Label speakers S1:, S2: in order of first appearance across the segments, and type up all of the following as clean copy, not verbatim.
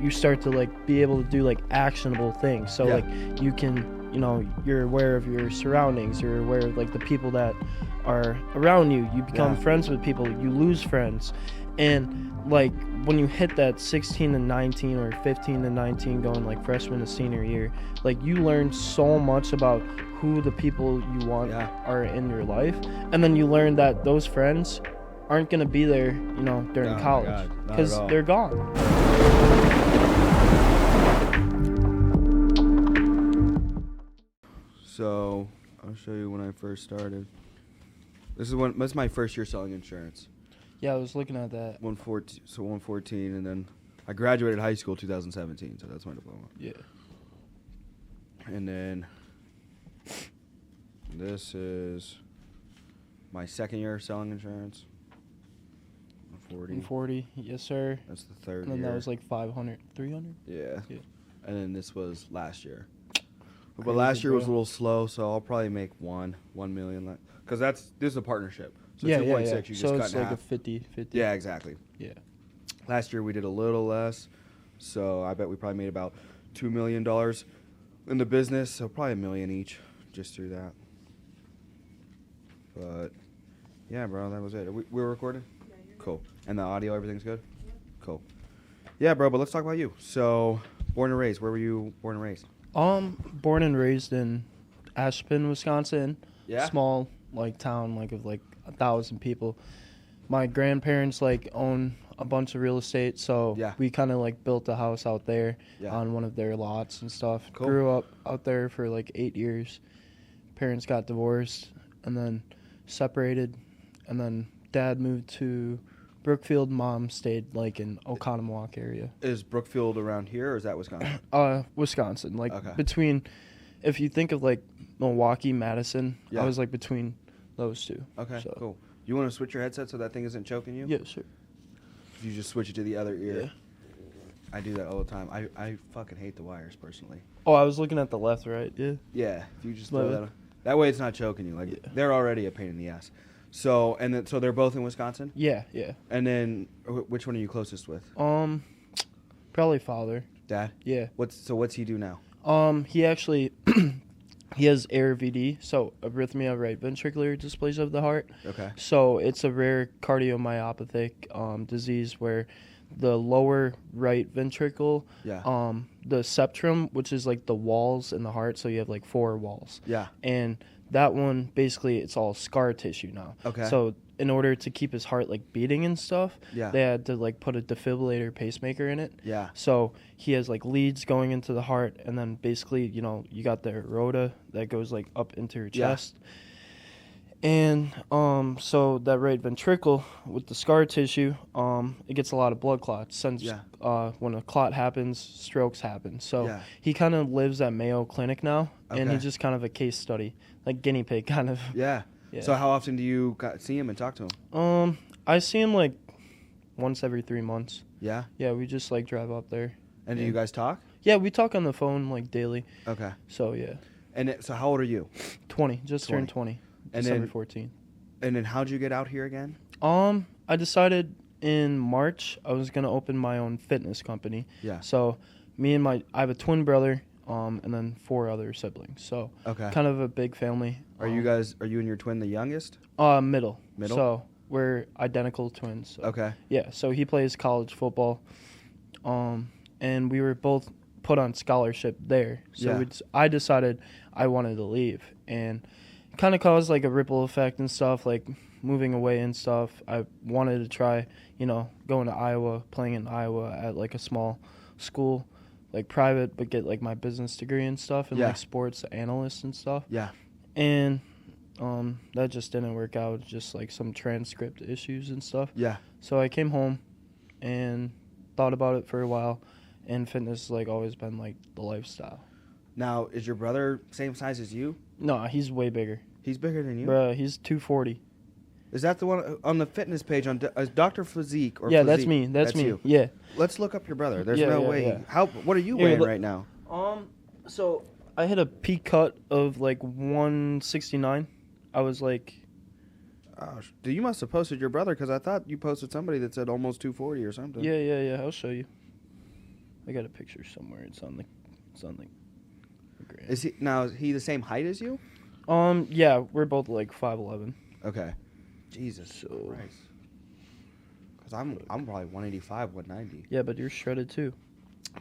S1: you start to like be able to do like actionable things. So like you can, you know, you're aware of your surroundings, you're aware of like the people that are around you. You become friends with people, you lose friends. And like when you hit that 16 to 19 or 15 to 19 going like freshman to senior year, like you learn so much about who the people you want are in your life. And then you learn that those friends aren't going to be there, you know, during college because they're gone.
S2: So I'll show you when I first started. This is my first year selling insurance.
S1: Yeah, I was looking at that.
S2: 114, and then I graduated high school 2017, so that's my diploma. Yeah. And then this is my second year selling insurance.
S1: 140, yes sir.
S2: That's the third
S1: year. And then that was like 500, 300?
S2: Yeah. And then this was last year. But last year was a little slow, so I'll probably make $1 million. Because this is a partnership. So 2.6, you just cut in half. So it's like a 50-50. Yeah, exactly. Yeah. Last year we did a little less, so I bet we probably made about $2 million in the business, so probably $1 million each just through that. But, yeah, bro, that was it. We were recording? Yeah, cool. And the audio, everything's good? Yeah. Cool. Yeah, bro, but let's talk about you. So, born and raised. Where were you born and raised?
S1: Born and raised in Ashburn, Wisconsin. Yeah. Small, like, town, like, of, like, 1,000 people. My grandparents like own a bunch of real estate, so we kind of like built a house out there on one of their lots and stuff. Cool. Grew up out there for like 8 years. Parents got divorced and then separated, and then dad moved to Brookfield. Mom stayed like in Oconomowoc area.
S2: Is Brookfield around here or is that Wisconsin?
S1: Wisconsin. Like between, if you think of like Milwaukee, Madison, I was like between those two. Okay, so. Cool.
S2: You want to switch your headset so that thing isn't choking you?
S1: Yeah, sure.
S2: If you just switch it to the other ear. Yeah. I do that all the time. I fucking hate the wires, personally.
S1: Oh, I was looking at the left, right? Yeah.
S2: Yeah, if you just throw that on. That way it's not choking you. Like, they're already a pain in the ass. So, so they're both in Wisconsin?
S1: Yeah, yeah.
S2: And then, which one are you closest with?
S1: Probably father.
S2: Dad?
S1: Yeah.
S2: What's he do now?
S1: He actually... He has ARVD, so arrhythmia of right ventricular dysplasia of the heart. Okay. So it's a rare cardiomyopathic disease where the lower right ventricle, the septum, which is like the walls in the heart, so you have like 4 walls. Yeah. And that one, basically, it's all scar tissue now. Okay. So in order to keep his heart like beating and stuff, they had to like put a defibrillator pacemaker in it. Yeah. So he has like leads going into the heart, and then basically, you know, you got the aorta that goes like up into your chest. And so that right ventricle with the scar tissue, it gets a lot of blood clots. Since when a clot happens, strokes happen. So he kind of lives at Mayo Clinic now, and he's just kind of a case study, like guinea pig kind of. Yeah. Yeah. So how often do you see him and talk to him? I see him like once every 3 months. Yeah? Yeah, we just like drive up there.
S2: And do you guys talk?
S1: Yeah, we talk on the phone like daily. Okay. So, yeah.
S2: And so how old are you?
S1: 20. Just turned 20.
S2: And
S1: December 14.
S2: And then how'd you get out here again?
S1: I decided in March I was going to open my own fitness company. Yeah. So I have a twin brother. And then 4 other siblings. So kind of a big family.
S2: Are you and your twin the youngest?
S1: Middle. Middle? So we're identical twins. So. Okay. Yeah, so he plays college football. And we were both put on scholarship there. So I decided I wanted to leave. And kind of caused like a ripple effect and stuff, like moving away and stuff. I wanted to try, you know, going to Iowa, playing in Iowa at like a small school. Like private, but get like my business degree and stuff, and like sports analyst and stuff. Yeah. And that just didn't work out, just like some transcript issues and stuff. Yeah. So I came home and thought about it for a while, and fitness has like always been like the lifestyle.
S2: Now, is your brother same size as you?
S1: No, he's way bigger.
S2: He's bigger than you?
S1: Bruh, he's 240.
S2: Is that the one on the fitness page on Dr. Physique? Or
S1: yeah,
S2: Physique?
S1: That's me. That's me.
S2: You.
S1: Yeah.
S2: Let's look up your brother. There's no way. Yeah. What are you weighing right now?
S1: So I hit a peak cut of like 169. I was like...
S2: you must have posted your brother, because I thought you posted somebody that said almost 240 or something.
S1: Yeah. I'll show you. I got a picture somewhere. It's on the gram.
S2: Is he the same height as you?
S1: Yeah, we're both like 5'11".
S2: Okay. Jesus Christ. Because I'm probably 185, 190.
S1: Yeah, but you're shredded too.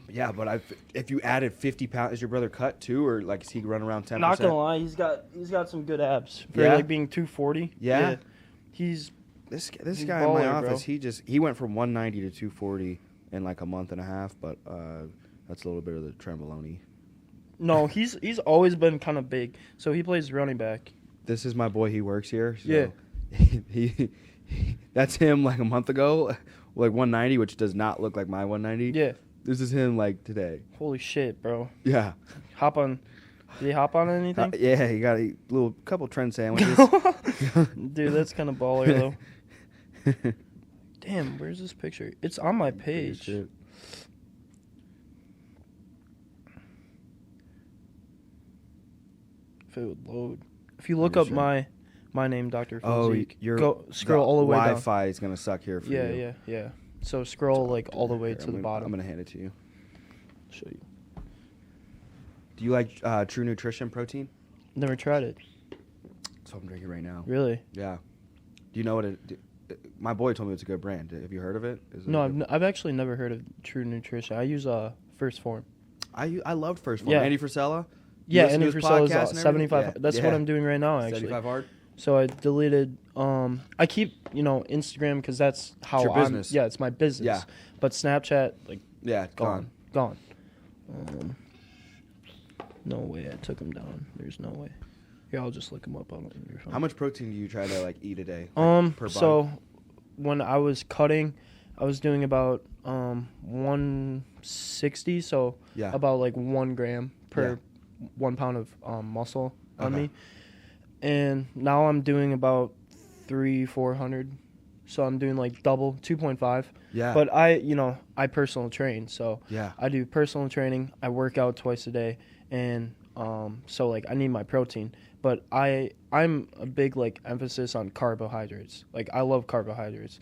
S2: Yeah, but if you added 50 pounds, is your brother cut too, or like is he run around 10%?
S1: Not gonna lie, he's got some good abs for like being 240.
S2: Yeah.
S1: He's
S2: this guy baller, in my office. Bro. He went from 190 to 240 in like a month and a half, but that's a little bit of the Tremboloni.
S1: No, he's always been kind of big. So he plays running back.
S2: This is my boy. He works here. So
S1: yeah.
S2: he that's him like a month ago, like 190, which does not look like my 190.
S1: Yeah.
S2: This is him like today.
S1: Holy shit, bro.
S2: Yeah.
S1: Did he hop on anything?
S2: Yeah, he got a couple trend sandwiches.
S1: Dude, that's kind of baller though. Damn, where's this picture? It's on my page. If it would load. If you look up my name, Dr. Physique, go scroll all the way down.
S2: Wi-Fi is gonna suck here for you.
S1: Yeah. So scroll like all the way to the bottom.
S2: I'm gonna hand it to you.
S1: I'll show you.
S2: Do you like True Nutrition protein?
S1: Never tried it.
S2: That's what I'm drinking right now.
S1: Really?
S2: Yeah. Do you know what it? My boy told me it's a good brand. Have you heard of it?
S1: No, I've actually never heard of True Nutrition. I use First Form.
S2: I loved First Form.
S1: Yeah.
S2: Andy Frisella?
S1: Yeah, Andy Frisella is 75. Yeah. That's what I'm doing right now, actually.
S2: 75 hard?
S1: So I deleted. I keep Instagram because that's how
S2: it's your business.
S1: Yeah, it's my business.
S2: Yeah.
S1: But Snapchat, like,
S2: gone.
S1: No way I took him down. There's no way. Yeah, I'll just look him up on your phone.
S2: How much protein do you try to like eat a day?
S1: Per body? So when I was cutting, I was doing about 160. So about like 1 gram per 1 pound of muscle on me. And now I'm doing about 300-400. So I'm doing like double, 2.5.
S2: Yeah.
S1: But I personal train. So I do personal training. I work out twice a day. And so like I need my protein. But I'm a big like emphasis on carbohydrates. Like I love carbohydrates.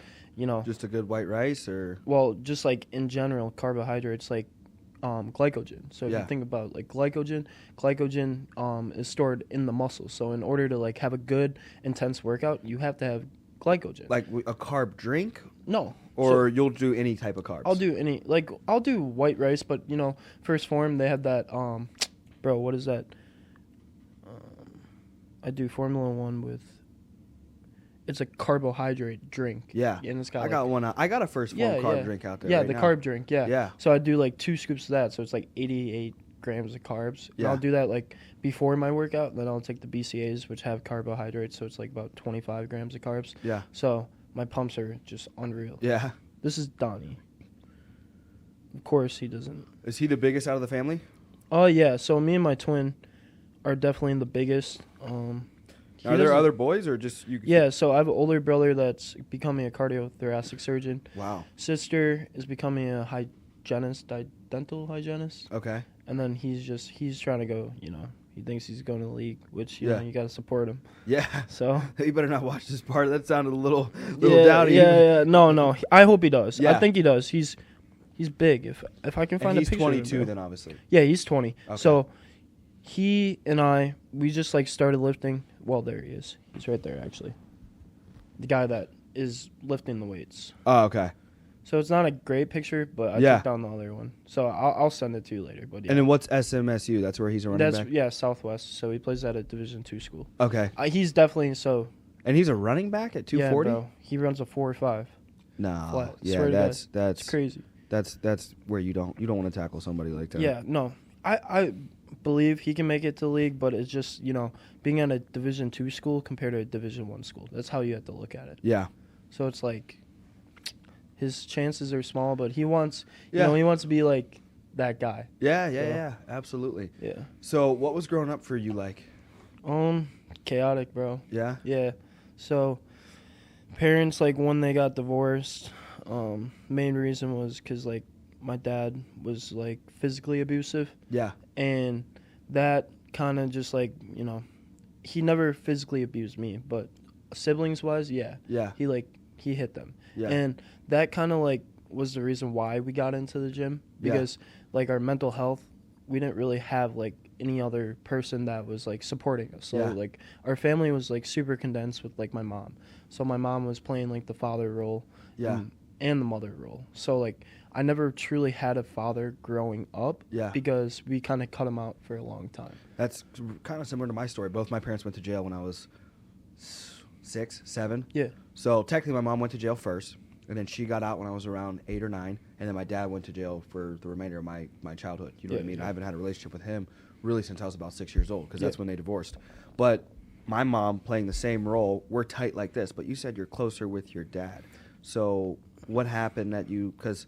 S2: Just a good white rice or?
S1: Well, just like in general, carbohydrates like glycogen. So if you think about like glycogen is stored in the muscles. So in order to like have a good intense workout, you have to have glycogen.
S2: Like a carb drink?
S1: No.
S2: Or you'll do any type of carbs?
S1: I'll do white rice, but First Form, they have that bro, what is that? I do Formula 1 with. It's a carbohydrate drink.
S2: Yeah.
S1: And it's got
S2: I got one. I got a First Form carb drink out there. Yeah,
S1: right
S2: the
S1: now. Carb drink. Yeah.
S2: Yeah.
S1: So I do like 2 scoops of that. So it's like 88 grams of carbs. Yeah. And I'll do that like before my workout. And then I'll take the BCAAs, which have carbohydrates. So it's like about 25 grams of carbs.
S2: Yeah.
S1: So my pumps are just unreal.
S2: Yeah.
S1: This is Donnie. Of course, he doesn't.
S2: Is he the biggest out of the family?
S1: Oh, yeah. So me and my twin are definitely the biggest.
S2: Are there other boys or just you?
S1: Yeah, so I have an older brother that's becoming a cardiothoracic surgeon.
S2: Wow.
S1: Sister is becoming a hygienist, dental hygienist.
S2: Okay.
S1: And then he's trying to go, he thinks he's going to the league, which, you got to support him.
S2: Yeah.
S1: So.
S2: You better not watch this part. That sounded a little doubty.
S1: Yeah. No. I hope he does.
S2: Yeah.
S1: I think he does. He's big. If I can find a picture.
S2: He's 22 then, obviously.
S1: Yeah, he's 20.
S2: Okay.
S1: So he and we just like started lifting. Well, there he is. He's right there, actually. The guy that is lifting the weights.
S2: Oh, okay.
S1: So it's not a great picture, but I took down the other one. So I'll send it to you later. But
S2: And then what's SMSU? That's where he's a running back?
S1: Yeah, Southwest. So he plays at a Division II school.
S2: Okay.
S1: He's definitely so.
S2: And he's a running back at 240?
S1: Yeah, bro. He runs a 4.5.
S2: No.
S1: Flat.
S2: Yeah, that's
S1: crazy.
S2: That's where you don't want to tackle somebody like that.
S1: Yeah, no. I believe he can make it to the league, but it's just, being at a Division II school compared to a Division I school. That's how you have to look at it.
S2: Yeah.
S1: So it's like his chances are small, but he wants he wants to be like that guy.
S2: Yeah, absolutely.
S1: Yeah.
S2: So what was growing up for you like?
S1: Chaotic, bro.
S2: Yeah?
S1: Yeah. So parents, like, when they got divorced, main reason was because, like, my dad was, like, physically abusive.
S2: Yeah.
S1: And that kind of just, like, he never physically abused me, but siblings-wise, yeah.
S2: Yeah.
S1: He hit them.
S2: Yeah.
S1: And that kind of, like, was the reason why we got into the gym, because like our mental health, we didn't really have like any other person that was like supporting us. So like our family was like super condensed with like my mom. So my mom was playing like the father role and the mother role. So like I never truly had a father growing up because we kind of cut him out for a long time.
S2: That's kind of similar to my story. Both my parents went to jail when I was 6, 7.
S1: Yeah.
S2: So technically my mom went to jail first, and then she got out when I was around 8 or 9, and then my dad went to jail for the remainder of my childhood. You know what I mean? I haven't had a relationship with him really since I was about 6 years old, because that's when they divorced. But my mom playing the same role, we're tight like this, but you said you're closer with your dad. So what happened that you, because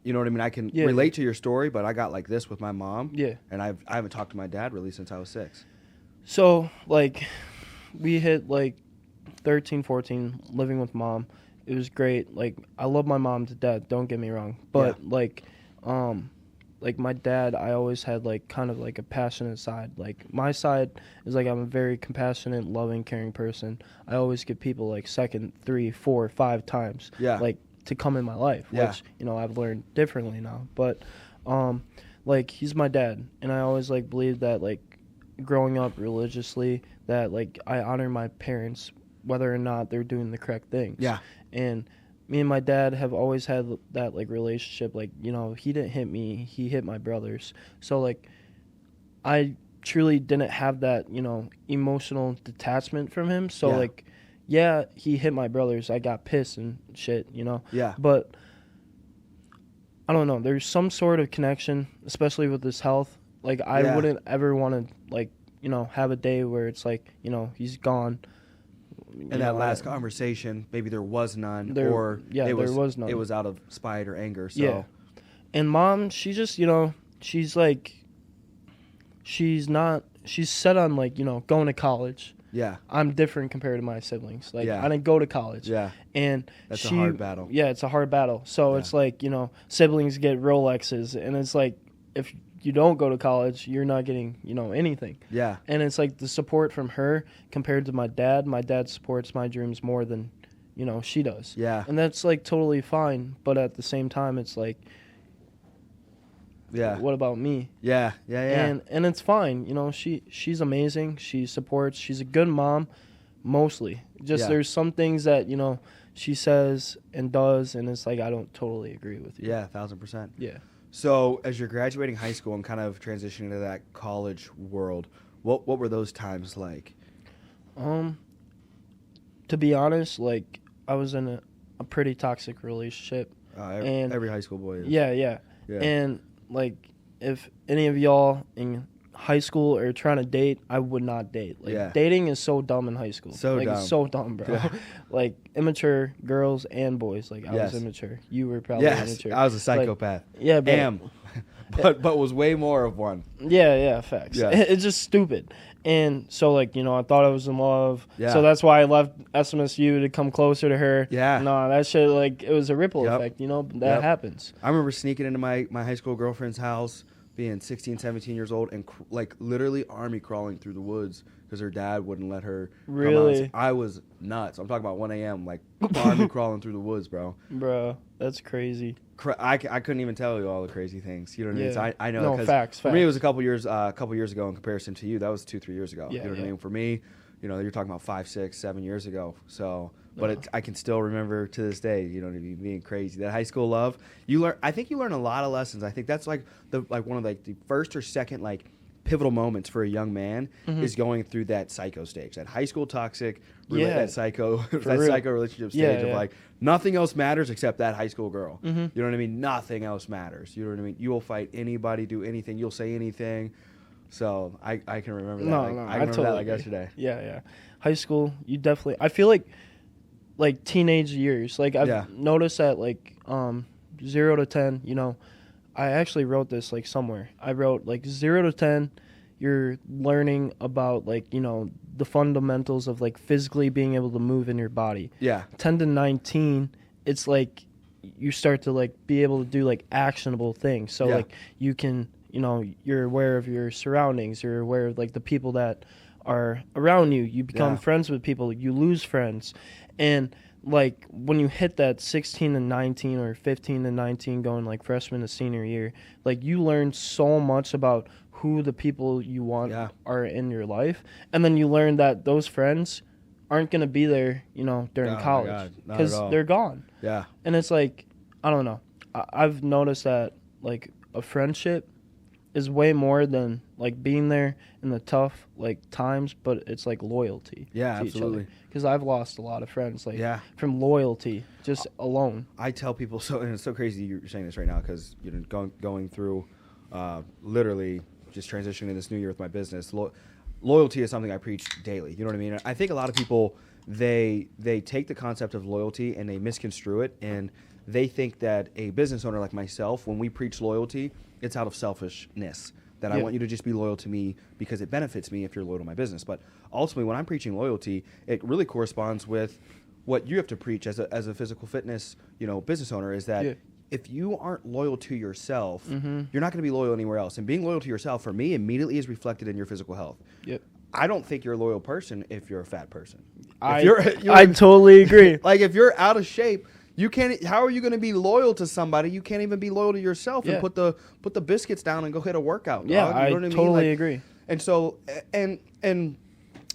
S2: you know what I mean? I can relate to your story, but I got like this with my mom.
S1: Yeah.
S2: And I haven't talked to my dad really since I was 6.
S1: So, like, we hit, like, 13, 14, living with mom. It was great. Like, I love my mom to death, don't get me wrong. But, like, my dad, I always had, like, kind of, like, a passionate side. Like, my side is, like, I'm a very compassionate, loving, caring person. I always give people, like, second, 3, 4, 5 times. Like, to come in my life, which, you know, I've learned differently now. But, like, he's my dad, and I always, like, believed that, like, growing up religiously, that, like, I honor my parents whether or not they're doing the correct things. Yeah. And me and my dad have always had that, like, relationship. Like, you know, he didn't hit me, he hit my brothers. So, like, I truly didn't have that, you know, emotional detachment from him. So, like, yeah, he hit my brothers. I got pissed and shit, you know? Yeah. But I don't know. There's some sort of connection, especially with his health. Like, I wouldn't ever want to, like, you know, have a day where it's like, you know, he's gone.
S2: And that last conversation, maybe there was none, there was none. It was out of spite or anger. So. Yeah.
S1: And mom, she just, you know, she's like, she's set on, like, you know, going to college. Yeah. I'm different compared to my siblings. Like, I didn't go to college. Yeah. And that's a hard battle. Yeah, it's a hard battle. So it's like, you know, siblings get Rolexes, and it's like, if you don't go to college, you're not getting, you know, anything. Yeah. And it's like the support from her compared to my dad supports my dreams more than, you know, she does. Yeah. And that's, like, totally fine. But at the same time, it's like, what about me? Yeah. And it's fine. You know, she's amazing. She supports. She's a good mom, mostly. Just there's some things that, you know, she says and does, and it's like I don't totally agree with you.
S2: Yeah, 1,000%. Yeah. So as you're graduating high school and kind of transitioning to that college world, what were those times like?
S1: To be honest, like, I was in a pretty toxic relationship.
S2: And every high school boy is.
S1: Yeah. And, like, if any of y'all in high school are trying to date, I would not date. Like, dating is so dumb in high school. Like, dumb. It's so dumb, bro. Yeah. Like, immature girls and boys. Like, I was immature. You were probably immature.
S2: I was a psychopath.
S1: Like,
S2: but was way more of one.
S1: Yeah, facts. Yeah. It's just stupid. And so, like, you know, I thought I was in love. Yeah. So that's why I left SMSU to come closer to her. Yeah. No, that shit, like, it was a ripple effect, you know? That happens.
S2: I remember sneaking into my high school girlfriend's house, being 16, 17 years old, and, like, literally army crawling through the woods because her dad wouldn't let her
S1: really
S2: come out. I was nuts. I'm talking about 1 a.m., like, army crawling through the woods, bro.
S1: Bro, that's crazy.
S2: I couldn't even tell you all the crazy things. You know what I mean? So I know.
S1: No, facts.
S2: For me, it was a couple years ago in comparison to you. That was 2-3 years ago. You know what I mean? For me, you know, you're talking about 5, 6, 7 years ago. So, but I can still remember to this day. You know what I mean? Being crazy. That high school love. I think you learn a lot of lessons. I think that's like one of, like, the first or second, like, pivotal moments for a young man is going through that psycho stage, that high school toxic, that psycho relationship stage of like nothing else matters except that high school girl. You know what I mean? Nothing else matters. You know what I mean? You will fight anybody, do anything, you'll say anything. So I can remember that. I remember
S1: totally
S2: that like yesterday.
S1: Yeah. High school, you definitely. I feel like teenage years. Like I've noticed that, like 0 to 10. You know, I actually wrote this, like, somewhere. I wrote, like, 0 to 10, you're learning about, like, you know, the fundamentals of, like, physically being able to move in your body. Yeah. 10 to 19, it's like you start to, like, be able to do, like, actionable things. So, like, you can, you know, you're aware of your surroundings. You're aware of, like, the people that are around you. You become friends with people. You lose friends. And like when you hit that 16 to 19 or 15 to 19 going like freshman to senior year, like you learn so much about who the people you want are in your life, and then you learn that those friends aren't going to be there, during college because they're gone.
S2: Yeah.
S1: And it's like, I don't know. I've noticed that like a friendship is way more than like being there in the tough like times, but it's like loyalty.
S2: Yeah, absolutely.
S1: Because I've lost a lot of friends from loyalty just alone.
S2: I tell people and it's so crazy you're saying this right now because going through literally just transitioning to this new year with my business. Loyalty is something I preach daily. You know what I mean? I think a lot of people they take the concept of loyalty and they misconstrue it, and they think that a business owner like myself, when we preach loyalty, it's out of selfishness, that I want you to just be loyal to me because it benefits me if you're loyal to my business. But ultimately, when I'm preaching loyalty, it really corresponds with what you have to preach as a physical fitness, business owner, is that if you aren't loyal to yourself, you're not going to be loyal anywhere else. And being loyal to yourself, for me, immediately is reflected in your physical health.
S1: Yep.
S2: I don't think you're a loyal person if you're a fat person.
S1: I totally agree.
S2: Like if you're out of shape, you can't. How are you going to be loyal to somebody? You can't even be loyal to yourself and put the biscuits down and go hit a workout. Dog.
S1: Yeah, you know what I totally agree.
S2: And so and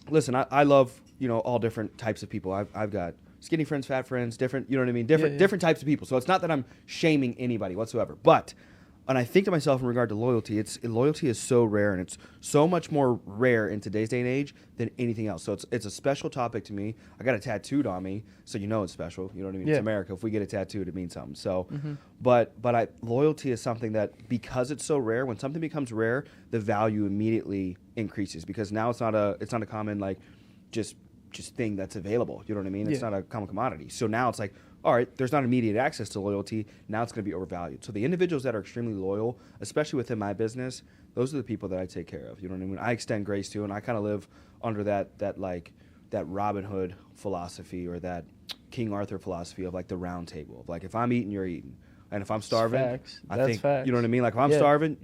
S2: listen, I love all different types of people. I've got skinny friends, fat friends, different. You know what I mean? Different types of people. So it's not that I'm shaming anybody whatsoever, but. And I think to myself in regard to loyalty, loyalty is so rare, and it's so much more rare in today's day and age than anything else. So it's a special topic to me. I got it tattooed on me, so it's special. You know what I mean? It's America. If we get it tattooed, it means something. So, but loyalty is something that, because it's so rare, when something becomes rare, the value immediately increases, because now it's not a common like just thing that's available. You know what I mean? It's not a common commodity. So now it's like, all right, there's not immediate access to loyalty. Now it's going to be overvalued. So the individuals that are extremely loyal, especially within my business, those are the people that I take care of. You know what I mean? I extend grace to, and I kind of live under that Robin Hood philosophy, or that King Arthur philosophy of like the round table. Of like, if I'm eating, you're eating. And if I'm starving,
S1: That's facts.
S2: You know what I mean? Like if I'm starving,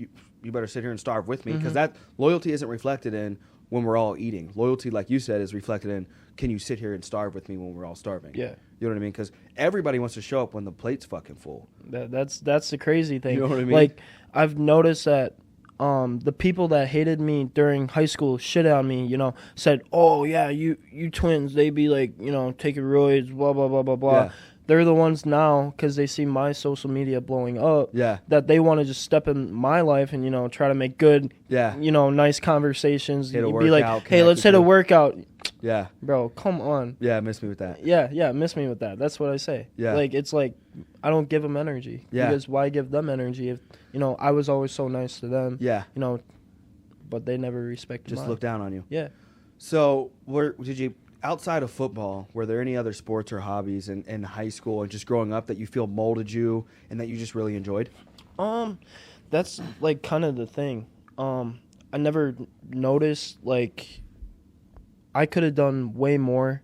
S2: you better sit here and starve with me, because that loyalty isn't reflected in when we're all eating. Loyalty, like you said, is reflected in, can you sit here and starve with me when we're all starving?
S1: Yeah.
S2: You know what I mean? Because everybody wants to show up when the plate's fucking full.
S1: That's the crazy thing.
S2: You know what I mean?
S1: Like, I've noticed that the people that hated me during high school shit on me, said, oh, yeah, you twins, they be like, taking roids, blah, blah, blah, blah, blah. Yeah. They're the ones now, because they see my social media blowing up, that they want to just step in my life and, try to make good, nice conversations. You'd be like, hey, let's hit a workout.
S2: Yeah.
S1: Bro, come on.
S2: Yeah, miss me with that.
S1: Yeah, miss me with that. That's what I say.
S2: Yeah.
S1: Like, it's like, I don't give them energy.
S2: Yeah.
S1: Because why give them energy if, I was always so nice to them.
S2: Yeah.
S1: But they never respected
S2: Just look down on you.
S1: Yeah.
S2: So, outside of football, were there any other sports or hobbies in high school and just growing up that you feel molded you and that you just really enjoyed?
S1: That's like kind of the thing. I never noticed, like, I could have done way more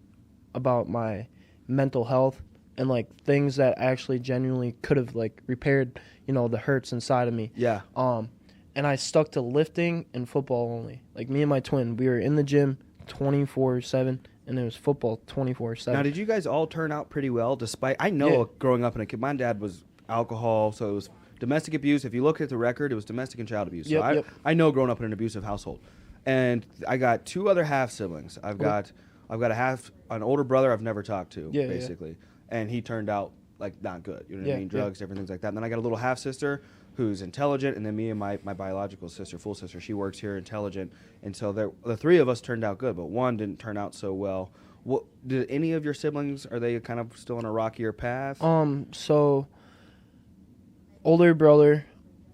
S1: about my mental health and like things that actually genuinely could have like repaired, the hurts inside of me.
S2: Yeah.
S1: And I stuck to lifting and football only. Like me and my twin, we were in the gym 24/7. And it was football 24/7.
S2: Now, did you guys all turn out pretty well? Despite, I know growing up in a kid, my dad was alcohol, so it was domestic abuse. If you look at the record, it was domestic and child abuse. So I know growing up in an abusive household. And I got two other half siblings. I've got an older brother I've never talked to, basically. And he turned out like not good. You know what I mean? Drugs, different things like that. And then I got a little half sister who's intelligent, and then me and my biological sister, full sister, she works here, intelligent. And so the three of us turned out good, but one didn't turn out so well. What did any of your siblings, are they kind of still on a rockier path?
S1: So older brother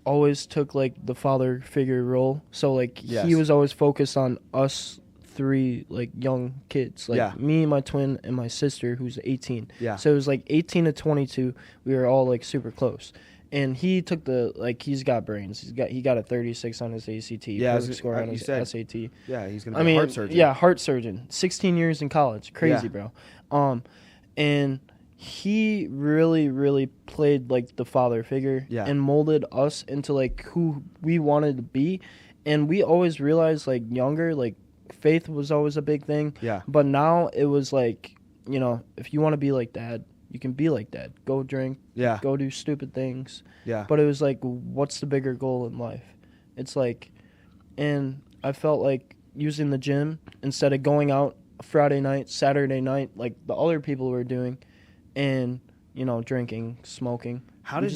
S1: always took like the father figure role. So like he was always focused on us three like young kids, like me, my twin, and my sister who's 18. Yeah. So it was like 18 to 22. We were all like super close. And he took he's got brains. He got a 36 on his ACT.
S2: Yeah,
S1: perfect score on his SAT.
S2: Yeah, he's gonna be a heart surgeon.
S1: Yeah, heart surgeon. 16 years in college. Crazy, bro. And he really, really played like the father figure and molded us into like who we wanted to be. And we always realized like younger, like faith was always a big thing.
S2: Yeah.
S1: But now it was like you know, if you want to be like dad, you can be like dad. Go drink.
S2: Yeah.
S1: Go do stupid things.
S2: Yeah.
S1: But it was like, what's the bigger goal in life? It's like, and I felt like using the gym instead of going out Friday night, Saturday night, like the other people were doing, and, you know, drinking, smoking.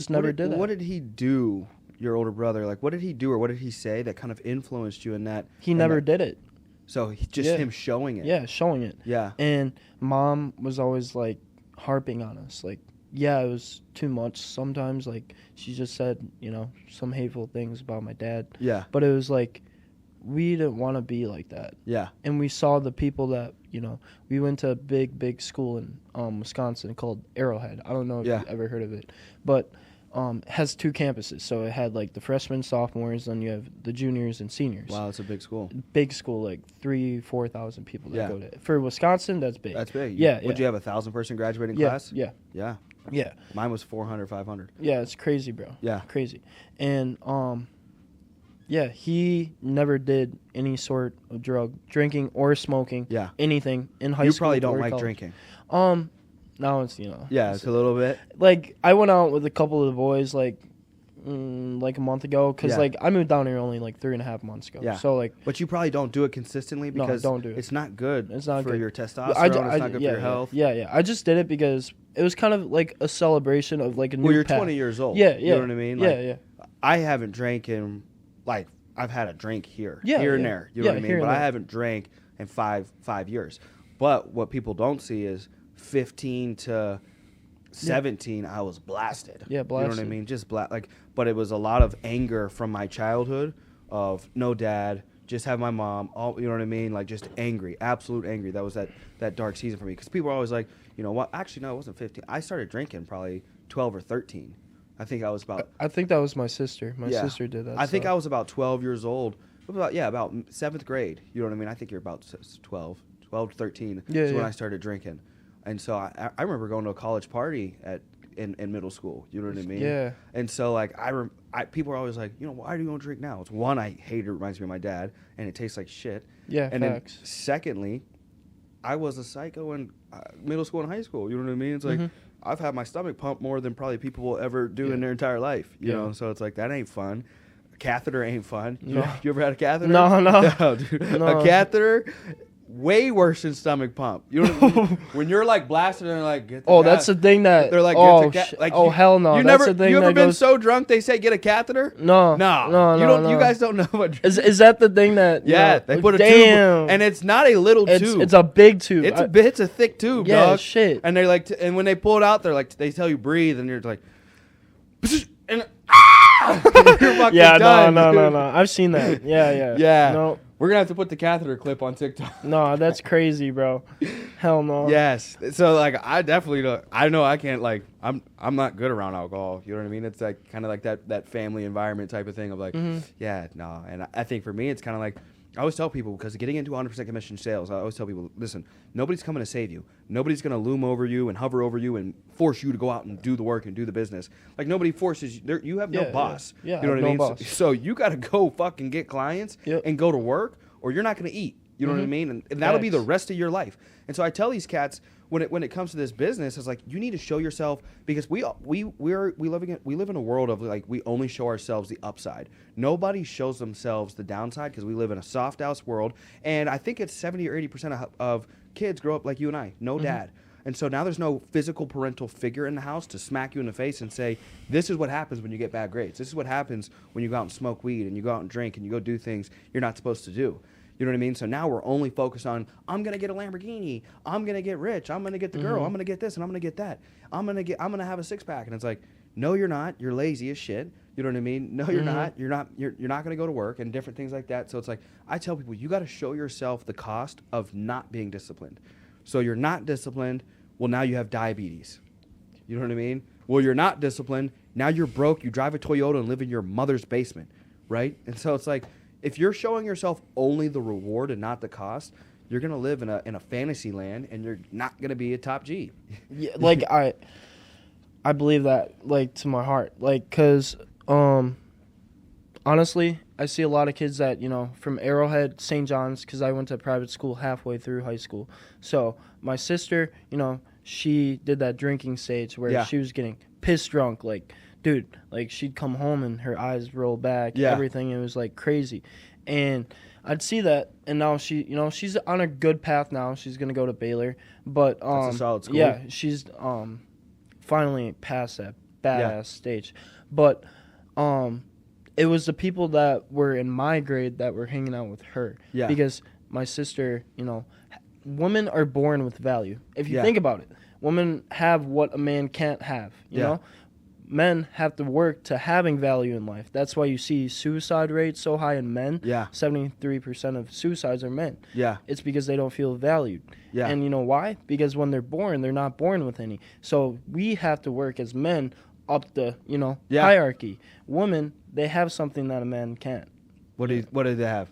S1: Never did that.
S2: What did he do, your older brother? Like, what did he do or what did he say that kind of influenced you in that?
S1: He never did it.
S2: So him showing it.
S1: Yeah, showing it.
S2: Yeah.
S1: And Mom was always, like, harping on us. Like, yeah, it was too much sometimes. Like, she just said, you know, some hateful things about my dad.
S2: Yeah.
S1: But it was like, we didn't want to be like that.
S2: Yeah.
S1: And we saw the people that, you know, we went to a big school in Wisconsin called Arrowhead. I don't know if you've ever heard of it. But it has 2 campuses. So it had, like, the freshmen, sophomores, then you have the juniors and seniors.
S2: Wow, it's a big school.
S1: Big school, like 3,000-4,000 people that go to. For Wisconsin, that's big.
S2: That's big.
S1: Yeah.
S2: Would you have a 1,000-person graduating class?
S1: Yeah.
S2: Yeah.
S1: Yeah.
S2: Mine was 400, 500.
S1: Yeah, it's crazy, bro.
S2: Yeah.
S1: Crazy. And, yeah, he never did any sort of drinking or smoking.
S2: Yeah.
S1: Anything in high school.
S2: You probably don't like
S1: college.
S2: drinking.
S1: Now it's, you know.
S2: Yeah, it's a little bit.
S1: Like, I went out with a couple of the boys, like a month ago. Because, like, I moved down here only, like, 3.5 months ago.
S2: Yeah.
S1: So, like.
S2: But you probably don't do it consistently because
S1: don't do it.
S2: It's not good
S1: It's not
S2: for
S1: good.
S2: your testosterone. It's not good for your health.
S1: Yeah. I just did it because it was kind of like a celebration of, like, a new
S2: Well, you're
S1: path.
S2: 20 years old.
S1: Yeah.
S2: You know what I mean? Like,
S1: yeah.
S2: I haven't drank in, like, I've had a drink here and there. You know what I mean? But I haven't drank in five years. But what people don't see is 15 to 17, I was blasted.
S1: Yeah, blasted.
S2: You know what I mean? Just but it was a lot of anger from my childhood of no dad, just have my mom, all, you know what I mean? Like, just angry, absolute angry. That was that dark season for me. Because people are always like, you know what? Actually, no, it wasn't 15. I started drinking probably 12 or 13. I think I was about...
S1: I think that was my sister. My sister did that.
S2: I think I was about 12 years old. About 7th grade. You know what I mean? I think you're about 12 to 13 is when I started drinking. And so I remember going to a college party in middle school. You know what I mean?
S1: Yeah.
S2: And so, like, people are always like, you know, why do you want to drink now? It's one, I hate it. It reminds me of my dad, and it tastes like shit.
S1: Yeah,
S2: and
S1: facts.
S2: Then, secondly, I was a psycho in middle school and high school. You know what I mean? It's like, I've had my stomach pump more than probably people will ever do in their entire life. You know? So it's like, that ain't fun. A catheter ain't fun.
S1: No.
S2: You ever had a catheter?
S1: No.
S2: No, dude. No. A catheter... way worse than stomach pump. You know what I mean? When you're like blasted and they're like, get the
S1: that's the thing that
S2: they're like,
S1: hell no.
S2: You ever been so drunk they say get a catheter?
S1: No.
S2: You guys don't know what
S1: is that the thing that
S2: they put a tube, and it's not a little tube.
S1: It's a big tube.
S2: It's a thick tube, dog.
S1: Shit.
S2: And they're like, and when they pull it out, they're like, they tell you breathe, and you're like, and
S1: you're no. I've seen that. Yeah. No.
S2: We're gonna have to put the catheter clip on TikTok.
S1: No, that's crazy, bro. Hell no.
S2: Yes. So like, I definitely don't. I know I can't. Like, I'm not good around alcohol. You know what I mean? It's like kind of like that family environment type of thing of like, yeah, no. And I think for me, it's kind of like, I always tell people, because getting into 100% commission sales, I always tell people, listen, nobody's coming to save you. Nobody's going to loom over you and hover over you and force you to go out and do the work and do the business. Like, nobody forces you. You have no boss.
S1: Yeah,
S2: you know what I mean?
S1: Boss.
S2: So you got to go fucking get clients and go to work, or you're not going to eat. You know what I mean? And that'll be the rest of your life. And so I tell these cats, when it comes to this business, it's like, you need to show yourself, because we live in a world of like, we only show ourselves the upside. Nobody shows themselves the downside, because we live in a soft house world. And I think it's 70 or 80% of kids grow up like you and I, no dad. And so now there's no physical parental figure in the house to smack you in the face and say, this is what happens when you get bad grades. This is what happens when you go out and smoke weed and you go out and drink and you go do things you're not supposed to do. You know what I mean? So now we're only focused on, I'm going to get a Lamborghini. I'm going to get rich. I'm going to get the girl. I'm going to get this and I'm going to get that. I'm going to have a six pack. And it's like, no, you're not. You're lazy as shit. You know what I mean? No, you're not. You're not going to go to work and different things like that. So it's like, I tell people, you got to show yourself the cost of not being disciplined. So you're not disciplined. Well, now you have diabetes. You know what I mean? Well, you're not disciplined. Now you're broke. You drive a Toyota and live in your mother's basement, right? And so it's like, if you're showing yourself only the reward and not the cost, you're going to live in a fantasy land, and you're not going to be a top G.
S1: Yeah, like, I believe that, like, to my heart. Like, because, honestly, I see a lot of kids that, from Arrowhead, St. John's, because I went to private school halfway through high school. So my sister, she did that drinking stage where she was getting pissed drunk. Like, dude, like she'd come home and her eyes roll back, everything. It was like crazy. And I'd see that, and now she's on a good path now. She's going to go to Baylor. But,
S2: that's a solid school.
S1: Yeah, she's finally past that badass stage. But, it was the people that were in my grade that were hanging out with her. Yeah. Because my sister, women are born with value. If you think about it, women have what a man can't have, you know? Men have to work to having value in life. That's why you see suicide rates so high in men. Yeah. 73% of suicides are men. Yeah. It's because they don't feel valued. Yeah. And you know why? Because when they're born, they're not born with any. So we have to work as men up the, hierarchy. Women, they have something that a man can't.
S2: What do they have?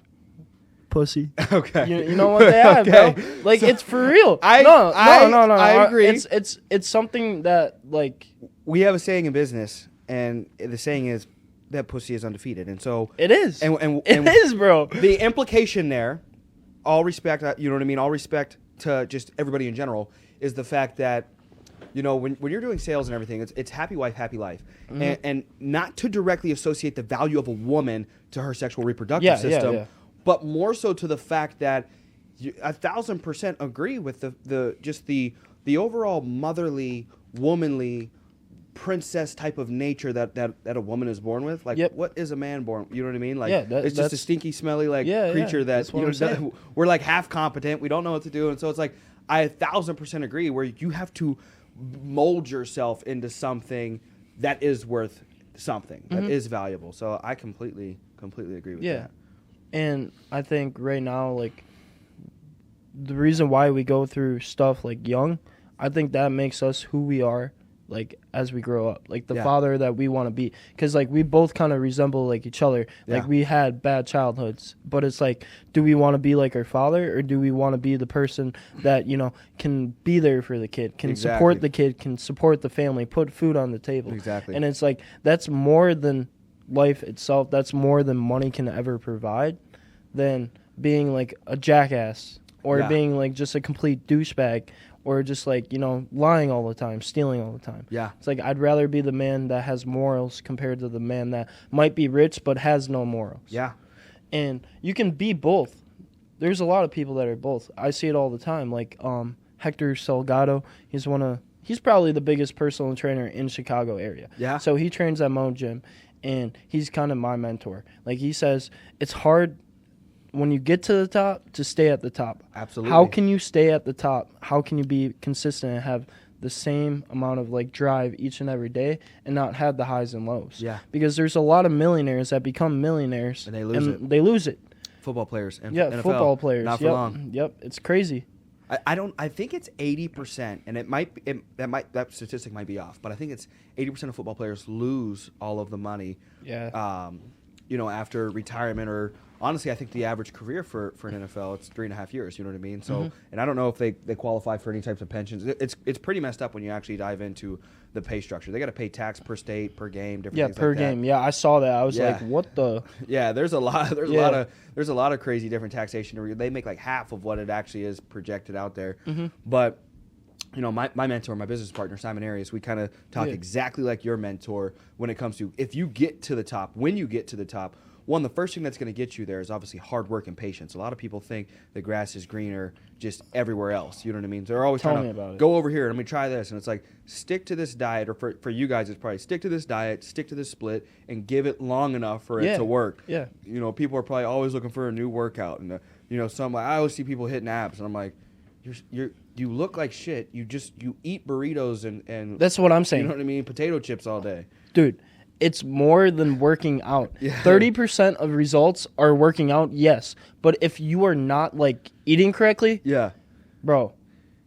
S1: Pussy.
S2: Okay.
S1: You know what they have, bro? Like, so, it's for real. No.
S2: I agree.
S1: It's something that, like...
S2: We have a saying in business, and the saying is that pussy is undefeated. And so...
S1: It is. And it is, bro.
S2: The implication there, all respect, you know what I mean? All respect to just everybody in general, is the fact that, when you're doing sales and everything, it's happy wife, happy life. Mm-hmm. And not to directly associate the value of a woman to her sexual reproductive system, but more so to the fact that 1,000% agree with the overall motherly, womanly, princess type of nature that a woman is born with. Like, what is a man born? You know what I mean? Like, it's just a stinky, smelly creature that we're like half competent. We don't know what to do, and so it's like I 1,000% agree. Where you have to mold yourself into something that is worth something, that is valuable. So I completely agree with that.
S1: And I think right now, like, the reason why we go through stuff like young, I think that makes us who we are, like, as we grow up. Like, the father that we want to be. Because, like, we both kind of resemble, like, each other. Like, we had bad childhoods. But it's like, do we want to be like our father? Or do we want to be the person that, can be there for the kid, can support the kid, can support the family, put food on the table? Exactly. And it's like, that's more than life itself. That's more than money can ever provide, than being, like, a jackass. Or being, like, just a complete douchebag. Or just, like, lying all the time, stealing all the time. Yeah. It's like, I'd rather be the man that has morals compared to the man that might be rich but has no morals. Yeah. And you can be both. There's a lot of people that are both. I see it all the time. Like, Hector Salgado, he's probably the biggest personal trainer in Chicago area. Yeah. So he trains at my own gym, and he's kind of my mentor. Like, he says, it's hard when you get to the top to stay at the top. Absolutely. How can you stay at the top? How can you be consistent and have the same amount of, like, drive each and every day and not have the highs and lows? Yeah. Because there's a lot of millionaires that become millionaires and they lose it.
S2: Football players and
S1: NFL. Football players. Not for long. Yep. It's crazy.
S2: I think it's 80%, and that statistic might be off, but I think it's 80% of football players lose all of the money. Yeah. After retirement, or honestly, I think the average career for an NFL, it's 3.5 years. You know what I mean? So, and I don't know if they qualify for any types of pensions. It's pretty messed up when you actually dive into the pay structure. They got to pay tax per state, per game, different things
S1: per
S2: like
S1: game. Yeah, I saw that. I was like, what the?
S2: Yeah, there's a lot of crazy different taxation. They make like half of what it actually is projected out there. But my mentor, my business partner, Simon Arias, we kind of talk exactly like your mentor when it comes to if you get to the top, when you get to the top. One, the first thing that's going to get you there is obviously hard work and patience. A lot of people think the grass is greener just everywhere else. You know what I mean? They're always trying to go over here. Let me try this. And it's like, stick to this diet, or for you guys, it's probably stick to this diet, stick to this split, and give it long enough for it to work. Yeah. People are probably always looking for a new workout. And, I always see people hitting abs, and I'm like, you look like shit. You eat burritos and
S1: that's what I'm saying.
S2: You know what I mean? Potato chips all day.
S1: Dude. It's more than working out. 30% of results are working out, yes. But if you are not, like, eating correctly, bro,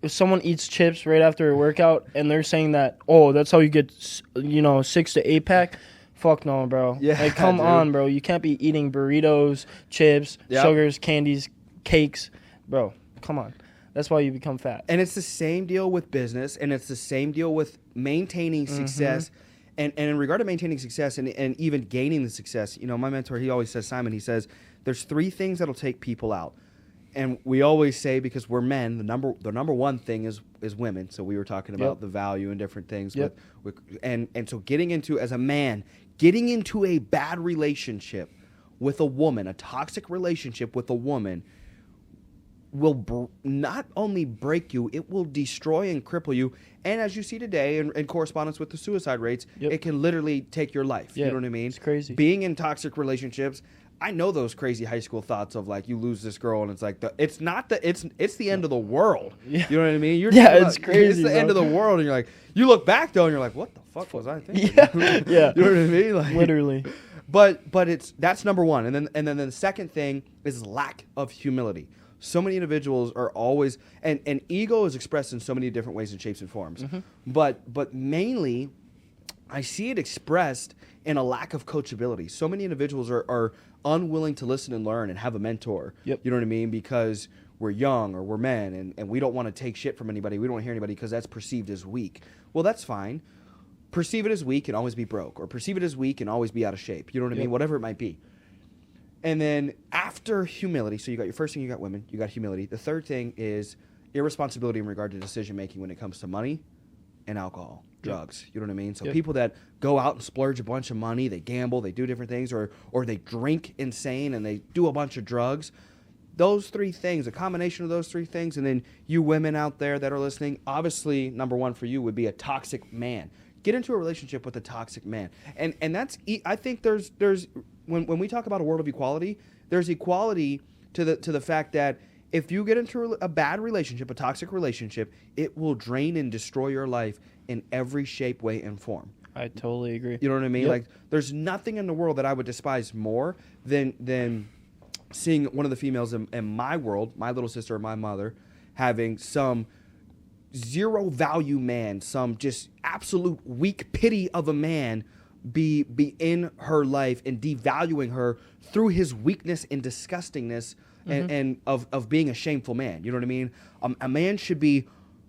S1: if someone eats chips right after a workout and they're saying that, that's how you get, 6 to 8 pack, fuck no, bro. Yeah, like, come on, bro. You can't be eating burritos, chips, sugars, candies, cakes. Bro, come on. That's why you become fat.
S2: And it's the same deal with business, and it's the same deal with maintaining success And in regard to maintaining success and even gaining the success, you know, my mentor, he always says, Simon, he says, there's 3 things that'll take people out. And we always say, because we're men, the number one thing is women. So we were talking about the value and different things. And so getting into, as a man, getting into a bad relationship with a woman, a toxic relationship with a woman, will not only break you, it will destroy and cripple you. And as you see today, in correspondence with the suicide rates, it can literally take your life. You know what I mean?
S1: It's crazy.
S2: Being in toxic relationships, I know those crazy high school thoughts of like, you lose this girl and it's like, it's the end of the world. You know what I mean?
S1: It's crazy.
S2: It's the end of the world. And you're like, you look back though and you're like, what the fuck was I thinking?
S1: Yeah.
S2: You know what I mean? Like,
S1: literally.
S2: But that's number one. And then the second thing is lack of humility. So many individuals are always, and ego is expressed in so many different ways and shapes and forms. But mainly, I see it expressed in a lack of coachability. So many individuals are unwilling to listen and learn and have a mentor. You know what I mean? Because we're young or we're men and we don't want to take shit from anybody. We don't want to hear anybody because that's perceived as weak. Well, that's fine. Perceive it as weak and always be broke, or perceive it as weak and always be out of shape. You know what I mean? Whatever it might be. And then after humility, so you got your first thing, you got women, you got humility. The third thing is irresponsibility in regard to decision making when it comes to money and alcohol, drugs. You know what I mean? So people that go out and splurge a bunch of money, they gamble, they do different things, or they drink insane and they do a bunch of drugs. Those 3 things, a combination of those 3 things, and then you women out there that are listening, obviously number 1 for you would be a toxic man. Get into a relationship with a toxic man. And that's, I think there's when we talk about a world of equality, there's equality to the fact that if you get into a bad relationship, a toxic relationship, it will drain and destroy your life in every shape, way, and form.
S1: I totally agree.
S2: You know what I mean? Like, there's nothing in the world that I would despise more than seeing one of the females in my world, my little sister or my mother, having some zero value man, some just absolute weak pity of a man be in her life and devaluing her through his weakness and disgustingness and of being a shameful man. You know what I mean? A man should be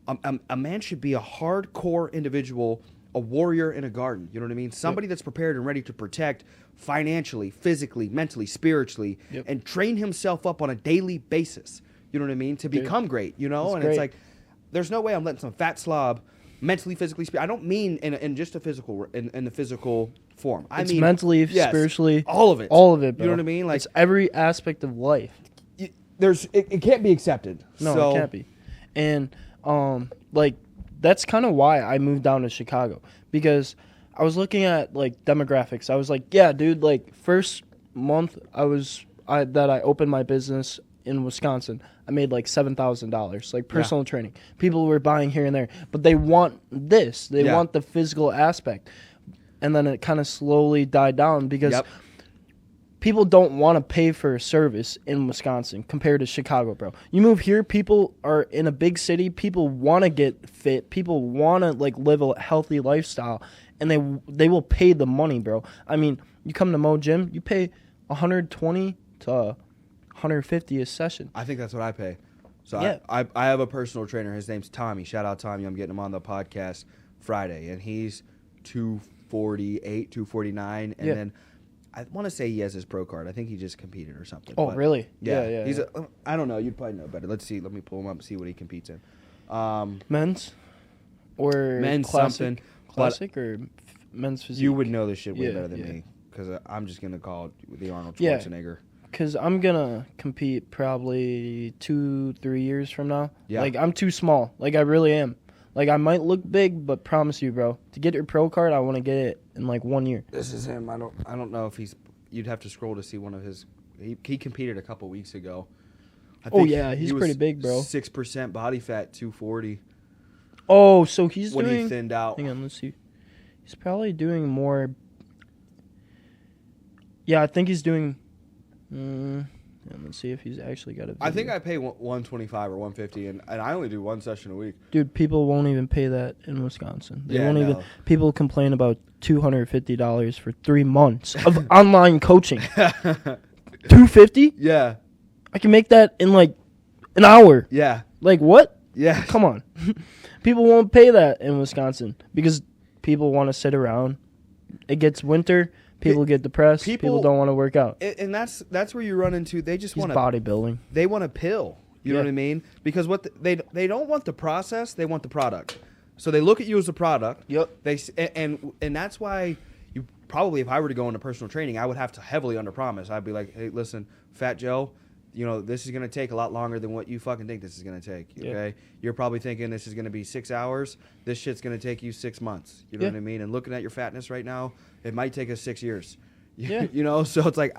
S2: a hardcore individual, a warrior in a garden. You know what I mean? Somebody that's prepared and ready to protect financially, physically, mentally, spiritually, and train himself up on a daily basis. You know what I mean? To become great, you know? It's like, there's no way I'm letting some fat slob mentally, physically, I don't mean in just a physical, in the physical form. I mean
S1: mentally, spiritually,
S2: all of it.
S1: All of it, bro.
S2: You know what I mean? Like,
S1: it's every aspect of life.
S2: It can't be accepted.
S1: No, it can't be. And like, that's kind of why I moved down to Chicago, because I was looking at like demographics. I was like, yeah, dude, like first month I opened my business in Wisconsin, I made like $7,000, like personal training. People were buying here and there, but they want this. They want the physical aspect. And then it kind of slowly died down because people don't want to pay for a service in Wisconsin compared to Chicago, bro. You move here, people are in a big city. People want to get fit. People want to like live a healthy lifestyle, and they will pay the money, bro. I mean, you come to Mo Gym, you pay $120 to $150 a session.
S2: I think that's what I pay. So I have a personal trainer. His name's Tommy. Shout out Tommy. I'm getting him on the podcast Friday, and he's 248, 249, and then I want to say he has his pro card. I think he just competed or something.
S1: Oh, really?
S2: Yeah. He's I don't know. You'd probably know better. Let's see. Let me pull him up and see what he competes in.
S1: Men's or
S2: men's
S1: classic,
S2: something.
S1: Classic or men's physique?
S2: You would know this shit way better than me, because I'm just gonna call it the Arnold Schwarzenegger.
S1: Because I'm going to compete probably 2-3 years from now.
S2: Yeah.
S1: Like, I'm too small. Like, I really am. Like, I might look big, but promise you, bro, to get your pro card, I want to get it in, like, 1 year.
S2: This is him. I don't know if he's... You'd have to scroll to see one of his... He competed a couple weeks ago.
S1: He's pretty big, bro.
S2: 6% body fat, 240.
S1: Oh, so he's
S2: when
S1: doing...
S2: When he thinned out.
S1: Hang on, let's see. He's probably doing more... Yeah, I think he's doing... let's see if he's actually got a video.
S2: I think I pay $125 or $150, and I only do one session a week.
S1: Dude, people won't even pay that in Wisconsin. They won't even. People complain about $250 for 3 months of online coaching. $250?
S2: Yeah.
S1: I can make that in like an hour.
S2: Yeah.
S1: Like what?
S2: Yeah.
S1: Come on. People won't pay that in Wisconsin because people want to sit around it gets winter. People get depressed. People don't want to work out.
S2: And that's where you run into, they just want to...
S1: bodybuilding.
S2: They want a pill. You know what I mean? Because they don't want the process, they want the product. So they look at you as a product.
S1: Yep.
S2: And that's why you probably, if I were to go into personal training, I would have to heavily underpromise. I'd be like, hey, listen, Fat Joe, this is going to take a lot longer than what you fucking think this is going to take, okay? You're probably thinking this is going to be 6 hours. This shit's going to take you 6 months. You know what I mean? And looking at your fatness right now, it might take us 6 years. Yeah. So it's like,